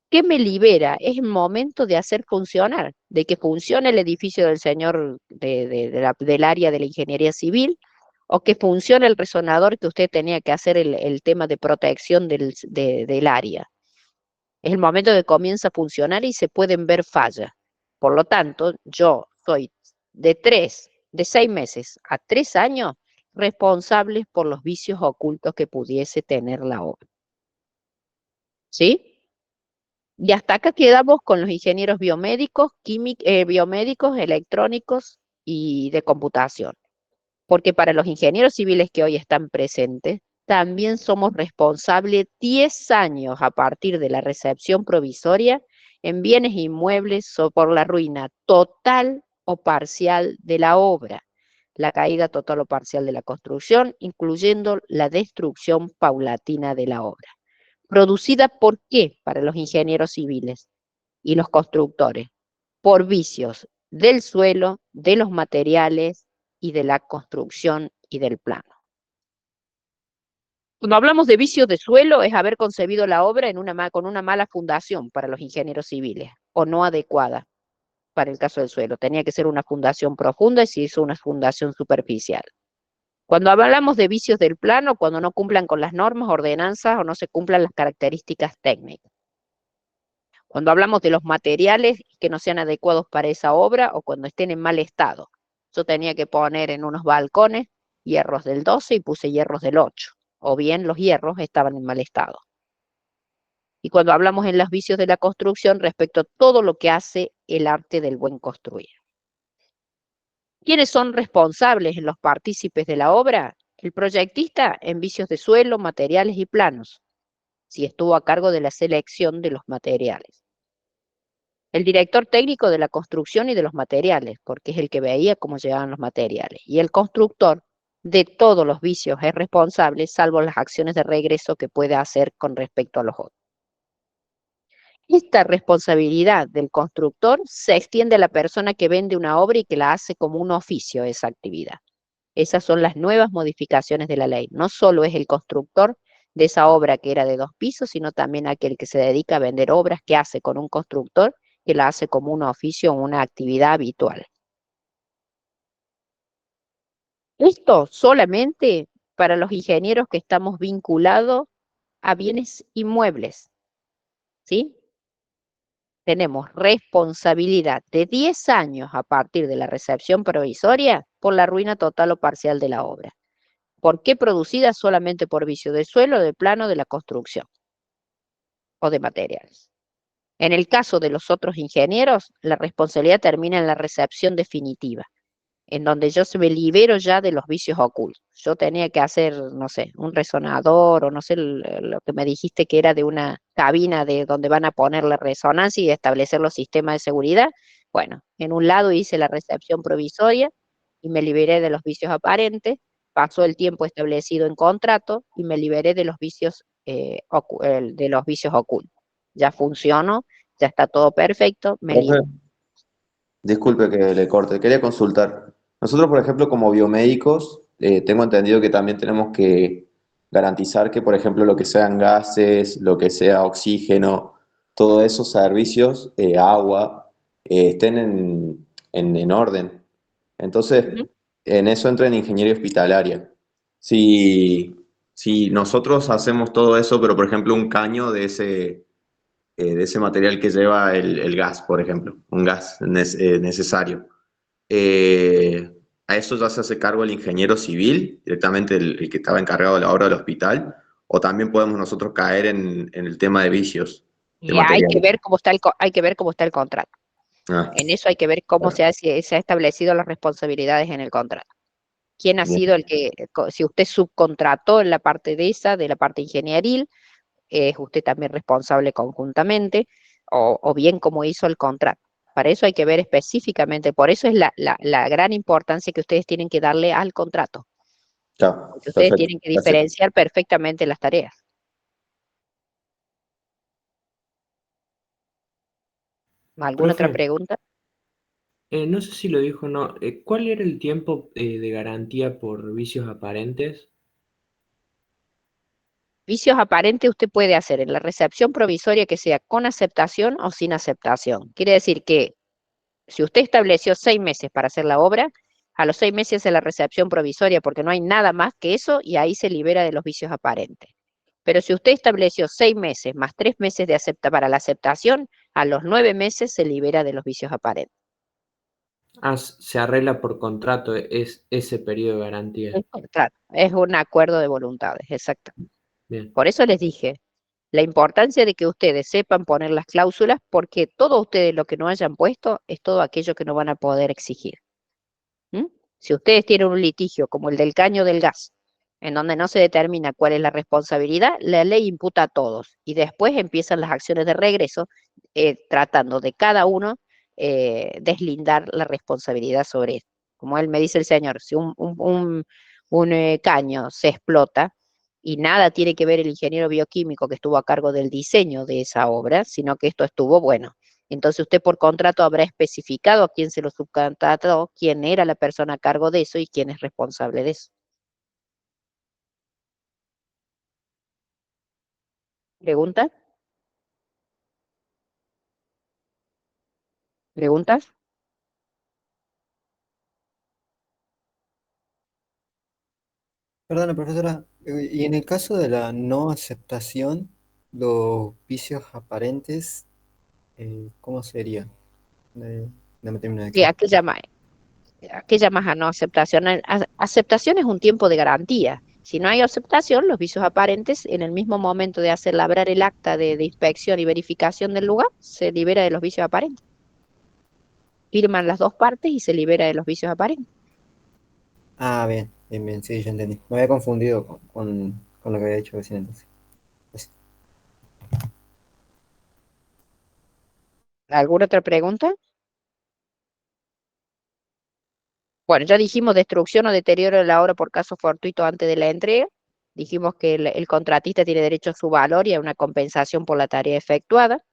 ¿Qué me libera? Es el momento de hacer funcionar, de que funcione el edificio del señor del área de la ingeniería civil, o que funcione el resonador que usted tenía que hacer el tema de protección del área. Es el momento que comienza a funcionar y se pueden ver fallas. Por lo tanto, yo soy de 6 meses a 3 años responsable por los vicios ocultos que pudiese tener la obra. ¿Sí? Y hasta acá quedamos con los ingenieros biomédicos, biomédicos, electrónicos y de computación. Porque para los ingenieros civiles que hoy están presentes, también somos responsables 10 años a partir de la recepción provisoria en bienes inmuebles o por la ruina total o parcial de la obra, la caída total o parcial de la construcción, incluyendo la destrucción paulatina de la obra. ¿Producida por qué para los ingenieros civiles y los constructores? Por vicios del suelo, de los materiales y de la construcción y del plano. Cuando hablamos de vicios de suelo es haber concebido la obra con una mala fundación para los ingenieros civiles o no adecuada para el caso del suelo. Tenía que ser una fundación profunda y se hizo una fundación superficial. Cuando hablamos de vicios del plano, cuando no cumplan con las normas, ordenanzas o no se cumplan las características técnicas. Cuando hablamos de los materiales que no sean adecuados para esa obra o cuando estén en mal estado. Yo tenía que poner en unos balcones hierros del 12 y puse hierros del 8, o bien los hierros estaban en mal estado. Y cuando hablamos en los vicios de la construcción, respecto a todo lo que hace el arte del buen construir. ¿Quiénes son responsables en los partícipes de la obra? El proyectista en vicios de suelo, materiales y planos, si estuvo a cargo de la selección de los materiales. El director técnico de la construcción y de los materiales, porque es el que veía cómo llegaban los materiales. Y el constructor de todos los vicios es responsable, salvo las acciones de regreso que puede hacer con respecto a los otros. Esta responsabilidad del constructor se extiende a la persona que vende una obra y que la hace como un oficio esa actividad. Esas son las nuevas modificaciones de la ley. No solo es el constructor de esa obra que era de 2 pisos, sino también aquel que se dedica a vender obras que hace con un constructor que la hace como un oficio o una actividad habitual. Esto solamente para los ingenieros que estamos vinculados a bienes inmuebles, ¿sí? Tenemos responsabilidad de 10 años a partir de la recepción provisoria por la ruina total o parcial de la obra. ¿Por qué producida solamente por vicio de suelo, de plano, de la construcción o de materiales? En el caso de los otros ingenieros, la responsabilidad termina en la recepción definitiva, en donde yo me libero ya de los vicios ocultos. Yo tenía que hacer, no sé, un resonador o no sé, lo que me dijiste que era de una cabina de donde van a poner la resonancia y establecer los sistemas de seguridad. Bueno, en un lado hice la recepción provisoria y me liberé de los vicios aparentes, pasó el tiempo establecido en contrato y me liberé de los vicios ocultos. Ya funcionó, ya está todo perfecto, me libero. Disculpe que le corte, quería consultar. Nosotros, por ejemplo, como biomédicos, tengo entendido que también tenemos que garantizar que, por ejemplo, lo que sean gases, lo que sea oxígeno, todos esos servicios, agua, estén en orden. Entonces, en eso entra en ingeniería hospitalaria. Si nosotros hacemos todo eso, pero, por ejemplo, un caño de de ese material que lleva el gas, por ejemplo, un gas necesario. A eso ya se hace cargo el ingeniero civil, directamente el que estaba encargado de la obra del hospital, o también podemos nosotros caer en el tema de vicios de Y hay que materiales. ver cómo está hay que ver cómo está el contrato. Ah, En eso hay que ver cómo se ha establecido las responsabilidades en el contrato. ¿Quién ha bien. sido el que, si usted subcontrató en la parte de la parte ingenieril, es usted también responsable conjuntamente, o bien cómo hizo el contrato? Para eso hay que ver específicamente, por eso es la gran importancia que ustedes tienen que darle al contrato, Chao, porque ustedes perfecto. tienen que Gracias. diferenciar perfectamente las tareas. ¿Alguna otra Profe, pregunta? no sé si lo dijo o no. ¿Cuál era el tiempo de garantía por vicios aparentes? Vicios aparentes usted puede hacer en la recepción provisoria que sea con aceptación o sin aceptación. Quiere decir que si usted estableció 6 meses para hacer la obra, a los 6 meses es la recepción provisoria porque no hay nada más que eso y ahí se libera de los vicios aparentes. Pero si usted estableció 6 meses más 3 meses para la aceptación, a los 9 meses se libera de los vicios aparentes. Se arregla por contrato, es ese periodo de garantía. Claro, es un acuerdo de voluntades, exacto. Bien. Por eso les dije, la importancia de que ustedes sepan poner las cláusulas, porque todo ustedes lo que no hayan puesto es todo aquello que no van a poder exigir. ¿Mm? Si ustedes tienen un litigio como el del caño del gas, en donde no se determina cuál es la responsabilidad, la ley imputa a todos y después empiezan las acciones de regreso tratando de cada uno deslindar la responsabilidad sobre esto. Como él me dice el señor, si un caño se explota y nada tiene que ver el ingeniero bioquímico que estuvo a cargo del diseño de esa obra, sino que esto estuvo bueno. Entonces usted por contrato habrá especificado a quién se lo subcontrató, quién era la persona a cargo de eso y quién es responsable de eso. ¿Pregunta? ¿Preguntas? Perdona, profesora, y en el caso de la no aceptación, los vicios aparentes, ¿cómo sería? No me termino de Sí, quedar. ¿a qué llamas a no aceptación? Aceptación es un tiempo de garantía. Si no hay aceptación, los vicios aparentes, en el mismo momento de hacer labrar el acta de inspección y verificación del lugar, se libera de los vicios aparentes. Firman las dos partes y se libera de los vicios aparentes. Ah, bien, bien, bien, sí, ya entendí. Me había confundido con lo que había dicho recién entonces. ¿Alguna otra pregunta? Bueno, ya dijimos destrucción o deterioro de la obra por caso fortuito antes de la entrega. Dijimos que el contratista tiene derecho a su valor y a una compensación por la tarea efectuada.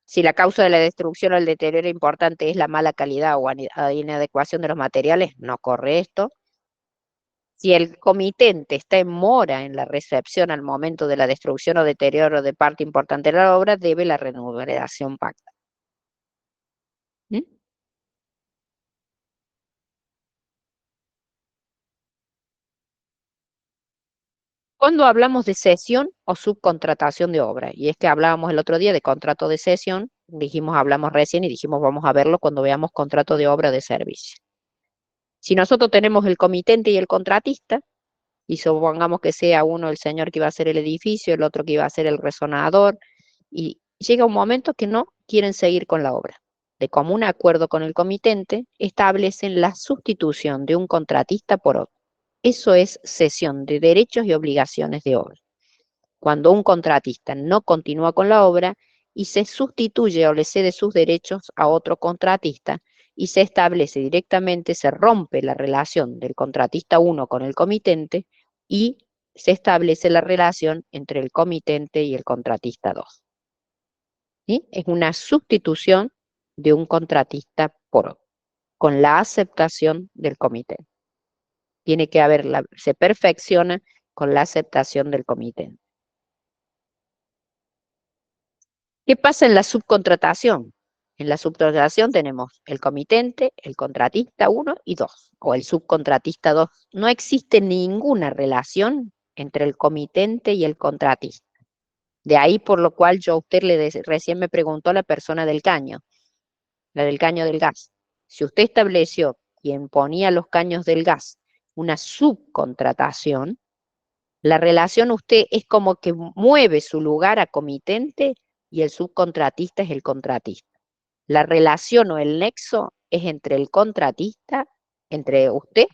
Si la causa de la destrucción o el deterioro importante es la mala calidad o inadecuación de los materiales, no corre esto. Si el comitente está en mora en la recepción al momento de la destrucción o deterioro de parte importante de la obra, debe la remuneración pactada. ¿Mm? Cuando hablamos de cesión o subcontratación de obra, y es que hablábamos el otro día de contrato de cesión, hablamos recién y dijimos vamos a verlo cuando veamos contrato de obra de servicio. Si nosotros tenemos el comitente y el contratista, y supongamos que sea uno el señor que iba a hacer el edificio, el otro que iba a hacer el resonador, y llega un momento que no quieren seguir con la obra. De común acuerdo con el comitente, establecen la sustitución de un contratista por otro. Eso es cesión de derechos y obligaciones de obra. Cuando un contratista no continúa con la obra y se sustituye o le cede sus derechos a otro contratista y se establece directamente, se rompe la relación del contratista 1 con el comitente y se establece la relación entre el comitente y el contratista 2. ¿Sí? Es una sustitución de un contratista por otro, con la aceptación del comité. Tiene que haber, se perfecciona con la aceptación del comité. ¿Qué pasa en la subcontratación? En la subcontratación tenemos el comitente, el contratista 1 y 2, o el subcontratista 2. No existe ninguna relación entre el comitente y el contratista. De ahí por lo cual yo a usted recién me preguntó la persona del caño, la del caño del gas. Si usted estableció quien ponía los caños del gas una subcontratación, la relación usted es como que mueve su lugar a comitente y el subcontratista es el contratista. La relación o el nexo es entre el contratista, entre usted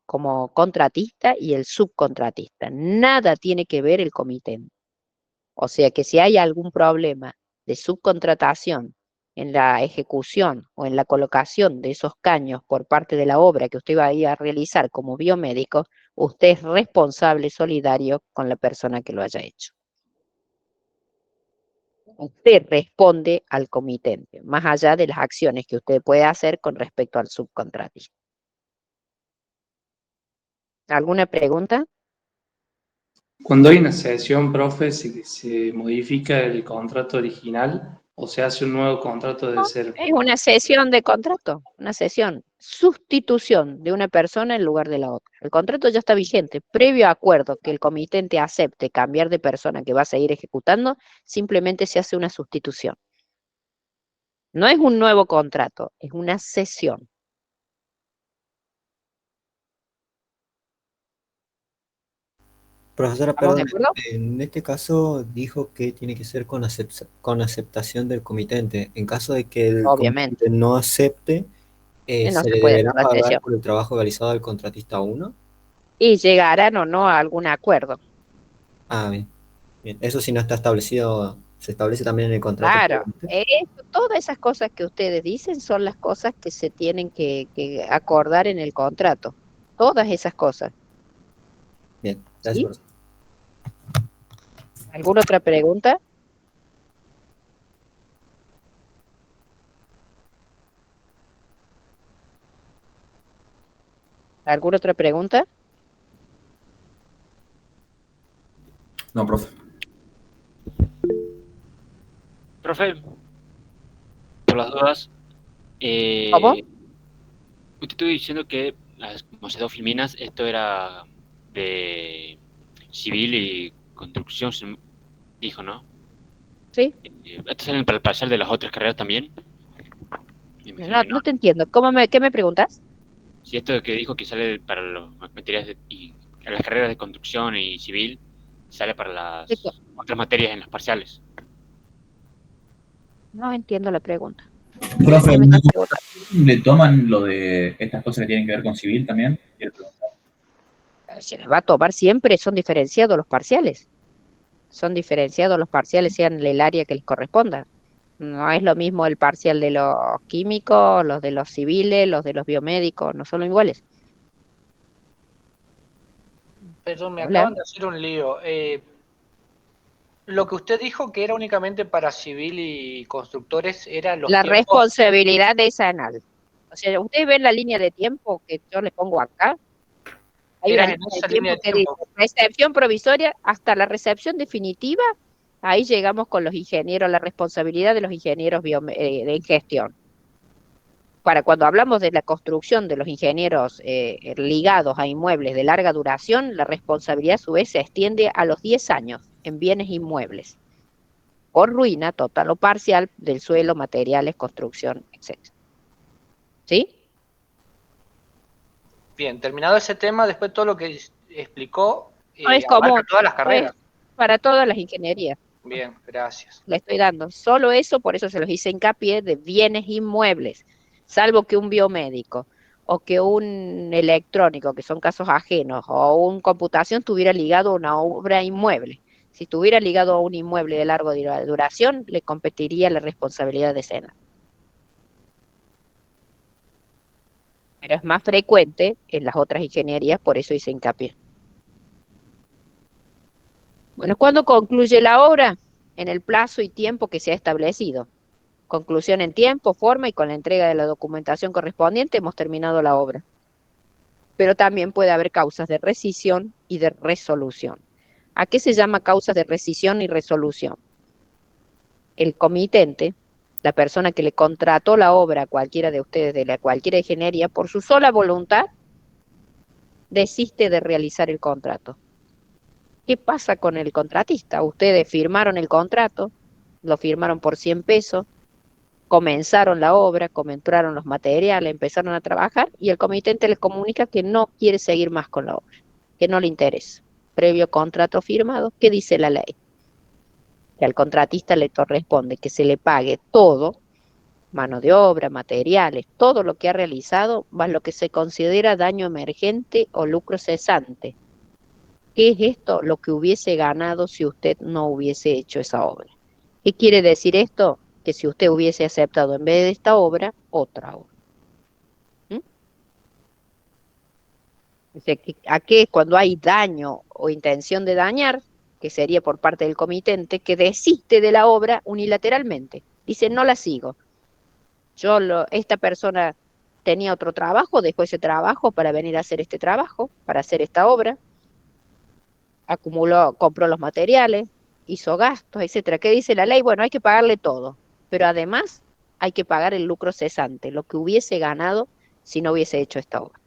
como contratista y el subcontratista. Nada tiene que ver el comitente. O sea que si hay algún problema de subcontratación en la ejecución o en la colocación de esos caños por parte de la obra que usted va a ir a realizar como biomédico, usted es responsable solidario con la persona que lo haya hecho. Usted responde al comitente, más allá de las acciones que usted puede hacer con respecto al subcontratista. ¿Alguna pregunta? Cuando hay una cesión, profe, ¿se modifica el contrato original o se hace un nuevo contrato de cero? Es una cesión de contrato, una cesión, sustitución de una persona en lugar de la otra. El contrato ya está vigente, previo acuerdo que el comitente acepte cambiar de persona que va a seguir ejecutando, simplemente se hace una sustitución. No es un nuevo contrato, es una cesión. Profesora, ¿Estamos de perdón, acuerdo? en este caso dijo que tiene que ser con aceptación del comitente. En caso de que el Obviamente. comitente no acepte, No ¿se se le puede deberá hacer la pagar cesión. por el trabajo realizado al contratista 1? Y llegarán o no a algún acuerdo. Ah, bien. Bien. Eso sí no está establecido, se establece también en el contrato. Claro, todas esas cosas que ustedes dicen son las cosas que se tienen que acordar en el contrato. Todas esas cosas. Bien, gracias, ¿Sí? profesor. ¿Alguna otra pregunta? ¿Alguna otra pregunta? No, profe. Profe, por las dudas, ¿Cómo? usted estuvo diciendo que las Macedó Filminas, esto era de civil y construcción, dijo, ¿no? Sí. ¿Esto salen para el parcial de las otras carreras también? No te entiendo. ¿Qué me preguntas? Si esto que dijo que sale para las materias y las carreras de construcción y civil, sale para las otras materias en los parciales. No entiendo la pregunta. Profe, ¿Qué me estás preguntando? ¿le toman lo de estas cosas que tienen que ver con civil también? Quiero preguntar. Se les va a tomar siempre, son diferenciados los parciales. Son diferenciados los parciales, sean el área que les corresponda. No es lo mismo el parcial de los químicos, los de los civiles, los de los biomédicos, no son iguales. Perdón, me Hola. acaban de hacer un lío. Lo que usted dijo que era únicamente para civil y constructores era los La tiempos. responsabilidad de esa anal. O sea, ustedes ven la línea de tiempo que yo le pongo acá. Hay Era una en línea esa de línea tiempo de que dice tiempo. recepción provisoria hasta la recepción definitiva. Ahí llegamos con los ingenieros, la responsabilidad de los ingenieros de gestión. Para cuando hablamos de la construcción de los ingenieros ligados a inmuebles de larga duración, la responsabilidad a su vez se extiende a los 10 años en bienes inmuebles, por ruina total o parcial del suelo, materiales, construcción, etc. ¿Sí? Bien, terminado ese tema, después todo lo que explicó No es abarca común, todas las no carreras. es para todas las ingenierías. Bien, gracias. Le estoy dando solo eso, por eso se los hice hincapié de bienes inmuebles, salvo que un biomédico o que un electrónico, que son casos ajenos, o un computación estuviera ligado a una obra inmueble. Si estuviera ligado a un inmueble de larga duración, le competiría la responsabilidad de SENA. Pero es más frecuente en las otras ingenierías, por eso hice hincapié. Bueno, ¿cuándo concluye la obra? En el plazo y tiempo que se ha establecido. Conclusión en tiempo, forma y con la entrega de la documentación correspondiente hemos terminado la obra. Pero también puede haber causas de rescisión y de resolución. ¿A qué se llama causas de rescisión y resolución? El comitente, la persona que le contrató la obra a cualquiera de ustedes de cualquier ingeniería, por su sola voluntad, desiste de realizar el contrato. ¿Qué pasa con el contratista? Ustedes firmaron el contrato, lo firmaron por 100 pesos, comenzaron la obra, compraron los materiales, empezaron a trabajar y el comitente les comunica que no quiere seguir más con la obra, que no le interesa. Previo contrato firmado, ¿qué dice la ley? Que al contratista le corresponde que se le pague todo, mano de obra, materiales, todo lo que ha realizado, más lo que se considera daño emergente o lucro cesante. ¿Qué es esto? Lo que hubiese ganado si usted no hubiese hecho esa obra. ¿Qué quiere decir esto? Que si usted hubiese aceptado en vez de esta obra, otra obra. O sea, ¿a qué? Cuando hay daño o intención de dañar, que sería por parte del comitente, que desiste de la obra unilateralmente. Dice, no la sigo. Esta persona tenía otro trabajo, dejó ese trabajo para venir a hacer este trabajo, para hacer esta obra, compró los materiales, hizo gastos, etcétera. ¿Qué dice la ley? Bueno, hay que pagarle todo, pero además hay que pagar el lucro cesante, lo que hubiese ganado si no hubiese hecho esta obra.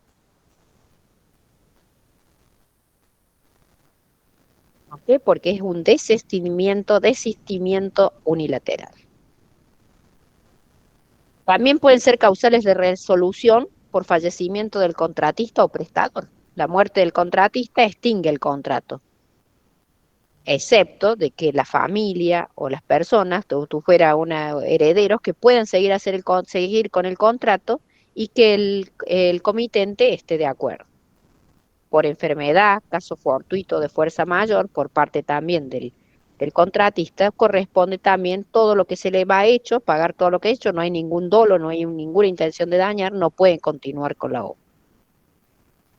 ¿Ok? Porque es un desistimiento unilateral. También pueden ser causales de resolución por fallecimiento del contratista o prestador. La muerte del contratista extingue el contrato, excepto de que la familia o las personas, tú fueras herederos, que puedan seguir con el contrato y que el comitente esté de acuerdo. Por enfermedad, caso fortuito de fuerza mayor, por parte también del contratista, corresponde también todo lo que se le va hecho, pagar todo lo que ha hecho, no hay ningún dolo, no hay ninguna intención de dañar, no pueden continuar con la obra.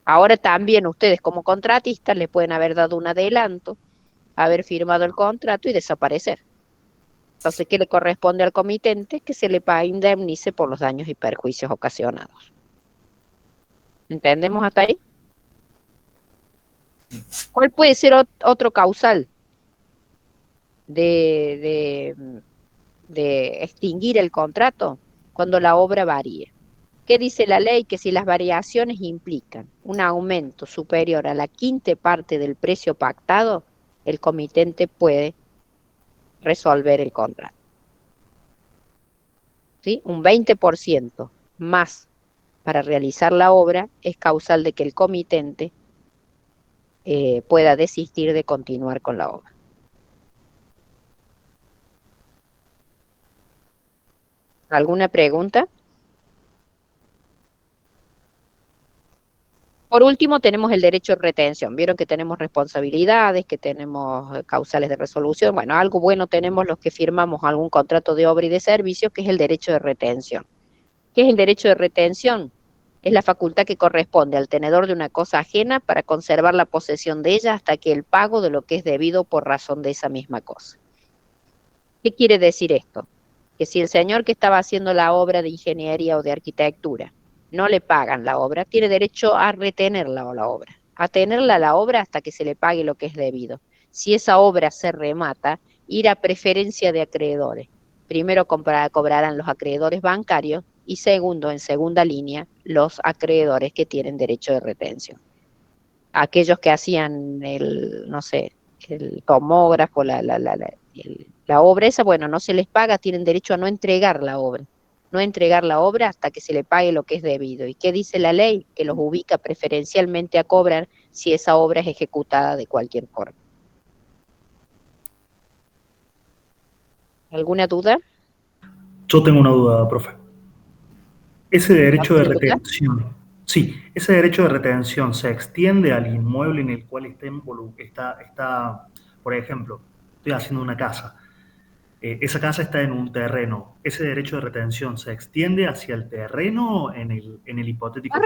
Ahora también ustedes como contratistas le pueden haber dado un adelanto, haber firmado el contrato y desaparecer. Entonces, ¿qué le corresponde al comitente? Que se le indemnice por los daños y perjuicios ocasionados. ¿Entendemos hasta ahí? ¿Cuál puede ser otro causal de extinguir el contrato? Cuando la obra varíe. ¿Qué dice la ley? Que si las variaciones implican un aumento superior a la quinta parte del precio pactado, el comitente puede resolver el contrato. ¿Sí? Un 20% más para realizar la obra es causal de que el comitente pueda desistir de continuar con la obra. ¿Alguna pregunta? Por último, tenemos el derecho de retención. Vieron que tenemos responsabilidades, que tenemos causales de resolución. Bueno, algo bueno tenemos los que firmamos algún contrato de obra y de servicio, que es el derecho de retención. ¿Qué es el derecho de retención? Es la facultad que corresponde al tenedor de una cosa ajena para conservar la posesión de ella hasta que el pago de lo que es debido por razón de esa misma cosa. ¿Qué quiere decir esto? Que si el señor que estaba haciendo la obra de ingeniería o de arquitectura no le pagan la obra, tiene derecho a retenerla o la obra, a tenerla la obra hasta que se le pague lo que es debido. Si esa obra se remata, ir a preferencia de acreedores. Primero cobrarán los acreedores bancarios y segundo, en segunda línea, los acreedores que tienen derecho de retención. Aquellos que hacían el tomógrafo, la obra esa, bueno, no se les paga, tienen derecho a no entregar la obra. No entregar la obra hasta que se le pague lo que es debido. ¿Y qué dice la ley? Que los ubica preferencialmente a cobrar si esa obra es ejecutada de cualquier forma. ¿Alguna duda? Yo tengo una duda, profe. Ese derecho de retención, sí, ese derecho de retención se extiende al inmueble en el cual está, por ejemplo, estoy haciendo una casa. Esa casa está en un terreno. ¿Ese derecho de retención se extiende hacia el terreno en el hipotético caso?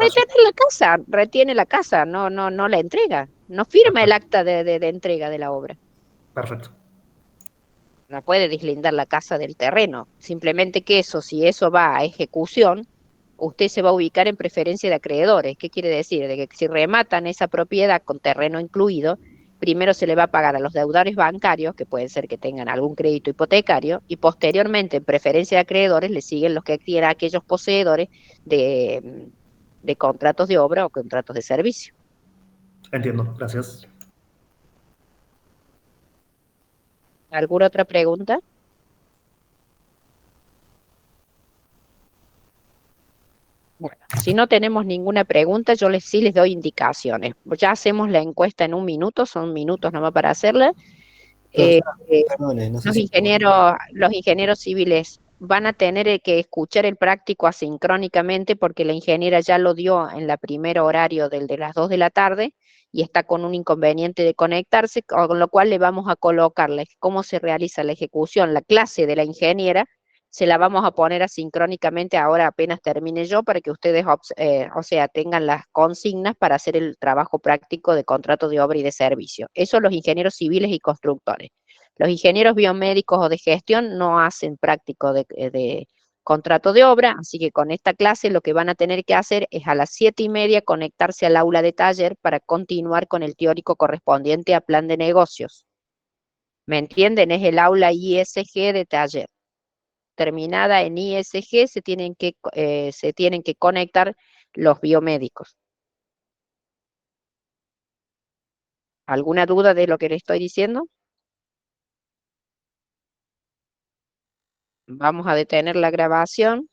Retiene la casa, no la entrega. No firma el acta de entrega de la obra. Perfecto. No puede deslindar la casa del terreno. Simplemente que si eso va a ejecución, usted se va a ubicar en preferencia de acreedores. ¿Qué quiere decir? De que si rematan esa propiedad con terreno incluido, primero se le va a pagar a los deudores bancarios, que pueden ser que tengan algún crédito hipotecario, y posteriormente, en preferencia de acreedores, le siguen los que tienen aquellos poseedores de contratos de obra o contratos de servicio. Entiendo, gracias. ¿Alguna otra pregunta? Bueno, si no tenemos ninguna pregunta, yo sí les doy indicaciones. Ya hacemos la encuesta en un minuto, son minutos nomás para hacerla. Eh, Profesora, eh, perdone, no sé los si ingenieros civiles van a tener que escuchar el práctico asincrónicamente porque la ingeniera ya lo dio en la primer horario del de las 2 de la tarde y está con un inconveniente de conectarse, con lo cual le vamos a colocarle cómo se realiza la ejecución, la clase de la ingeniera, se la vamos a poner asincrónicamente ahora apenas termine yo para que ustedes, o sea, tengan las consignas para hacer el trabajo práctico de contrato de obra y de servicio. Eso los ingenieros civiles y constructores. Los ingenieros biomédicos o de gestión no hacen práctico de contrato de obra, así que con esta clase lo que van a tener que hacer es a las 7:30 conectarse al aula de taller para continuar con el teórico correspondiente a plan de negocios. ¿Me entienden? Es el aula ISG de taller. Terminada en ISG se tienen que conectar los biomédicos. ¿Alguna duda de lo que le estoy diciendo? Vamos a detener la grabación.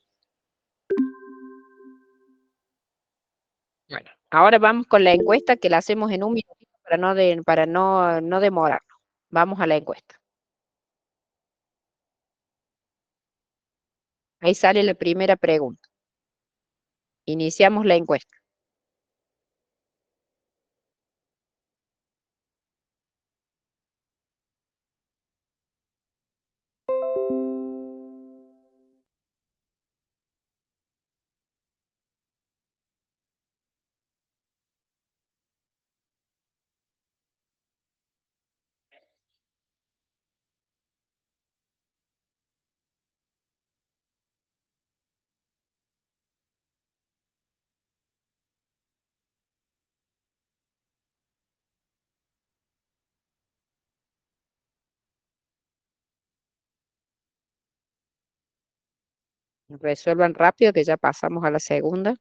Bueno, ahora vamos con la encuesta que la hacemos en un minutito para no demorarnos. Vamos a la encuesta. Ahí sale la primera pregunta. Iniciamos la encuesta. Resuelvan rápido que ya pasamos a la segunda.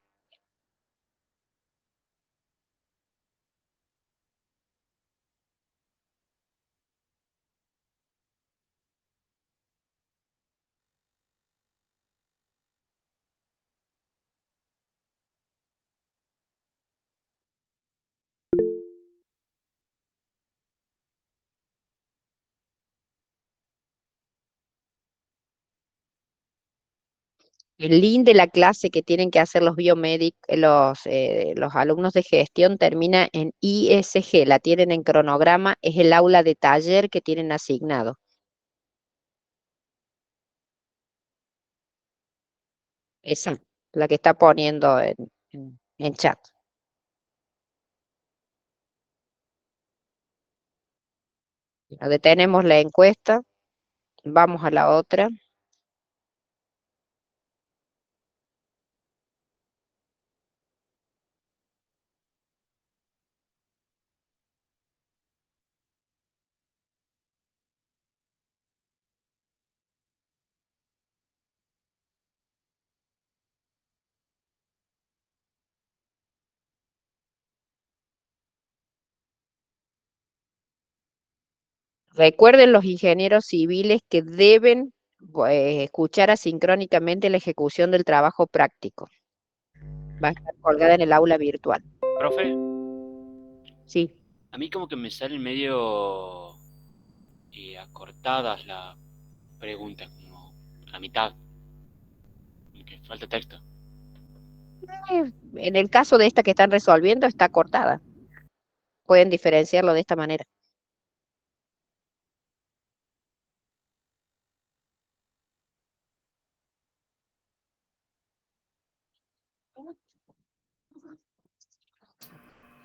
El link de la clase que tienen que hacer los biomédicos, los alumnos de gestión termina en ISG, la tienen en cronograma, es el aula de taller que tienen asignado. Esa, la que está poniendo en chat. Detenemos la encuesta, vamos a la otra. Recuerden los ingenieros civiles que deben escuchar asincrónicamente la ejecución del trabajo práctico. Va a estar colgada en el aula virtual. Profe, Sí. a mí como que me salen medio acortadas las preguntas, como a mitad, como que falta texto. En el caso de esta que están resolviendo, está cortada. Pueden diferenciarlo de esta manera.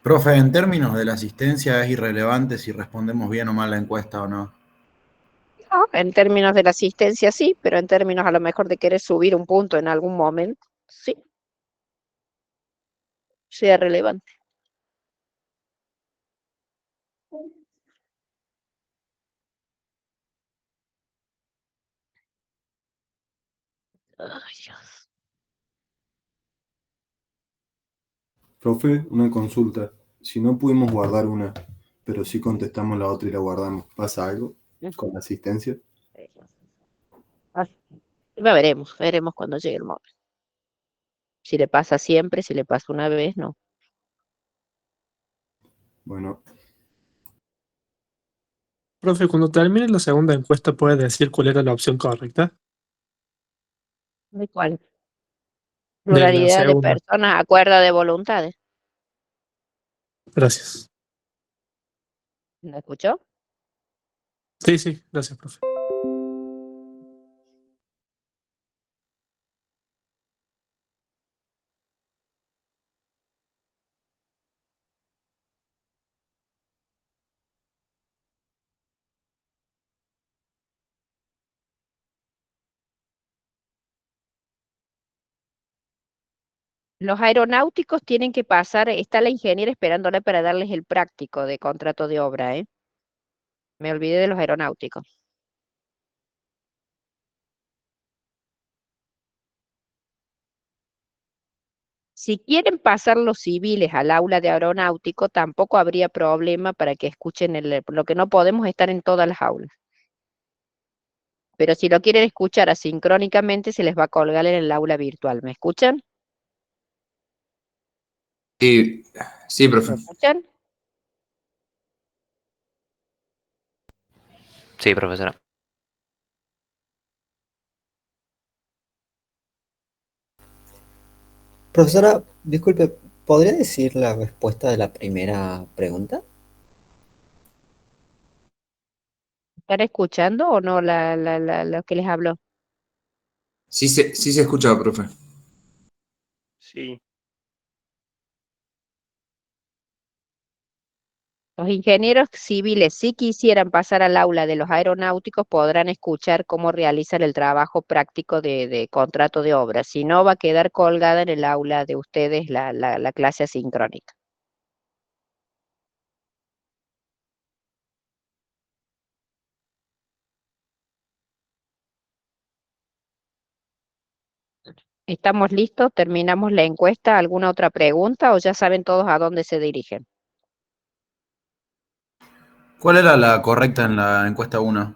Profe, en términos de la asistencia, ¿es irrelevante si respondemos bien o mal la encuesta o no? No, en términos de la asistencia sí, pero en términos a lo mejor de querer subir un punto en algún momento, sí, sea relevante. Ay, Dios. Profe, una consulta. Si no pudimos guardar una, pero sí contestamos la otra y la guardamos, ¿pasa algo? con la asistencia. Veremos cuando llegue el momento. Si le pasa siempre, si le pasa una vez, no. Bueno, Profe, cuando termine la segunda encuesta, ¿puede decir cuál era la opción correcta? ¿De cuál? De la Pluralidad de segunda. personas, acuerdo de voluntades. Gracias. ¿Me escuchó? Sí, sí, gracias, profe. Los aeronáuticos tienen que pasar, está la ingeniera esperándola para darles el práctico de contrato de obra, ¿eh? Me olvidé de los aeronáuticos. Si quieren pasar los civiles al aula de aeronáutico, tampoco habría problema para que escuchen lo que no podemos estar en todas las aulas. Pero si lo quieren escuchar asincrónicamente, se les va a colgar en el aula virtual. ¿Me escuchan? Sí, sí, profe. ¿Me escuchan? Sí, profesora. Profesora, disculpe, ¿podría decir la respuesta de la primera pregunta? ¿Están escuchando o no lo que les hablo? Sí se escucha, profe. Sí. Los ingenieros civiles, si quisieran pasar al aula de los aeronáuticos, podrán escuchar cómo realizan el trabajo práctico de contrato de obra. Si no, va a quedar colgada en el aula de ustedes la clase asincrónica. ¿Estamos listos? ¿Terminamos la encuesta? ¿Alguna otra pregunta o ya saben todos a dónde se dirigen? ¿Cuál era la correcta en la encuesta 1?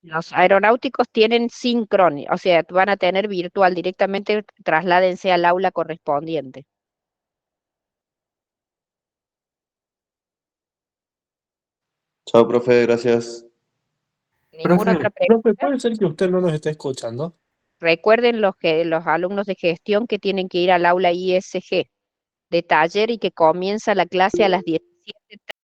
Los aeronáuticos tienen sincrónico, o sea, van a tener virtual directamente, trasládense al aula correspondiente. Chao, profe, gracias. ¿Ninguna otra pregunta? Profe, ¿puede ser que usted no nos esté escuchando? Recuerden los alumnos de gestión que tienen que ir al aula ISG de taller y que comienza la clase a las 17:30.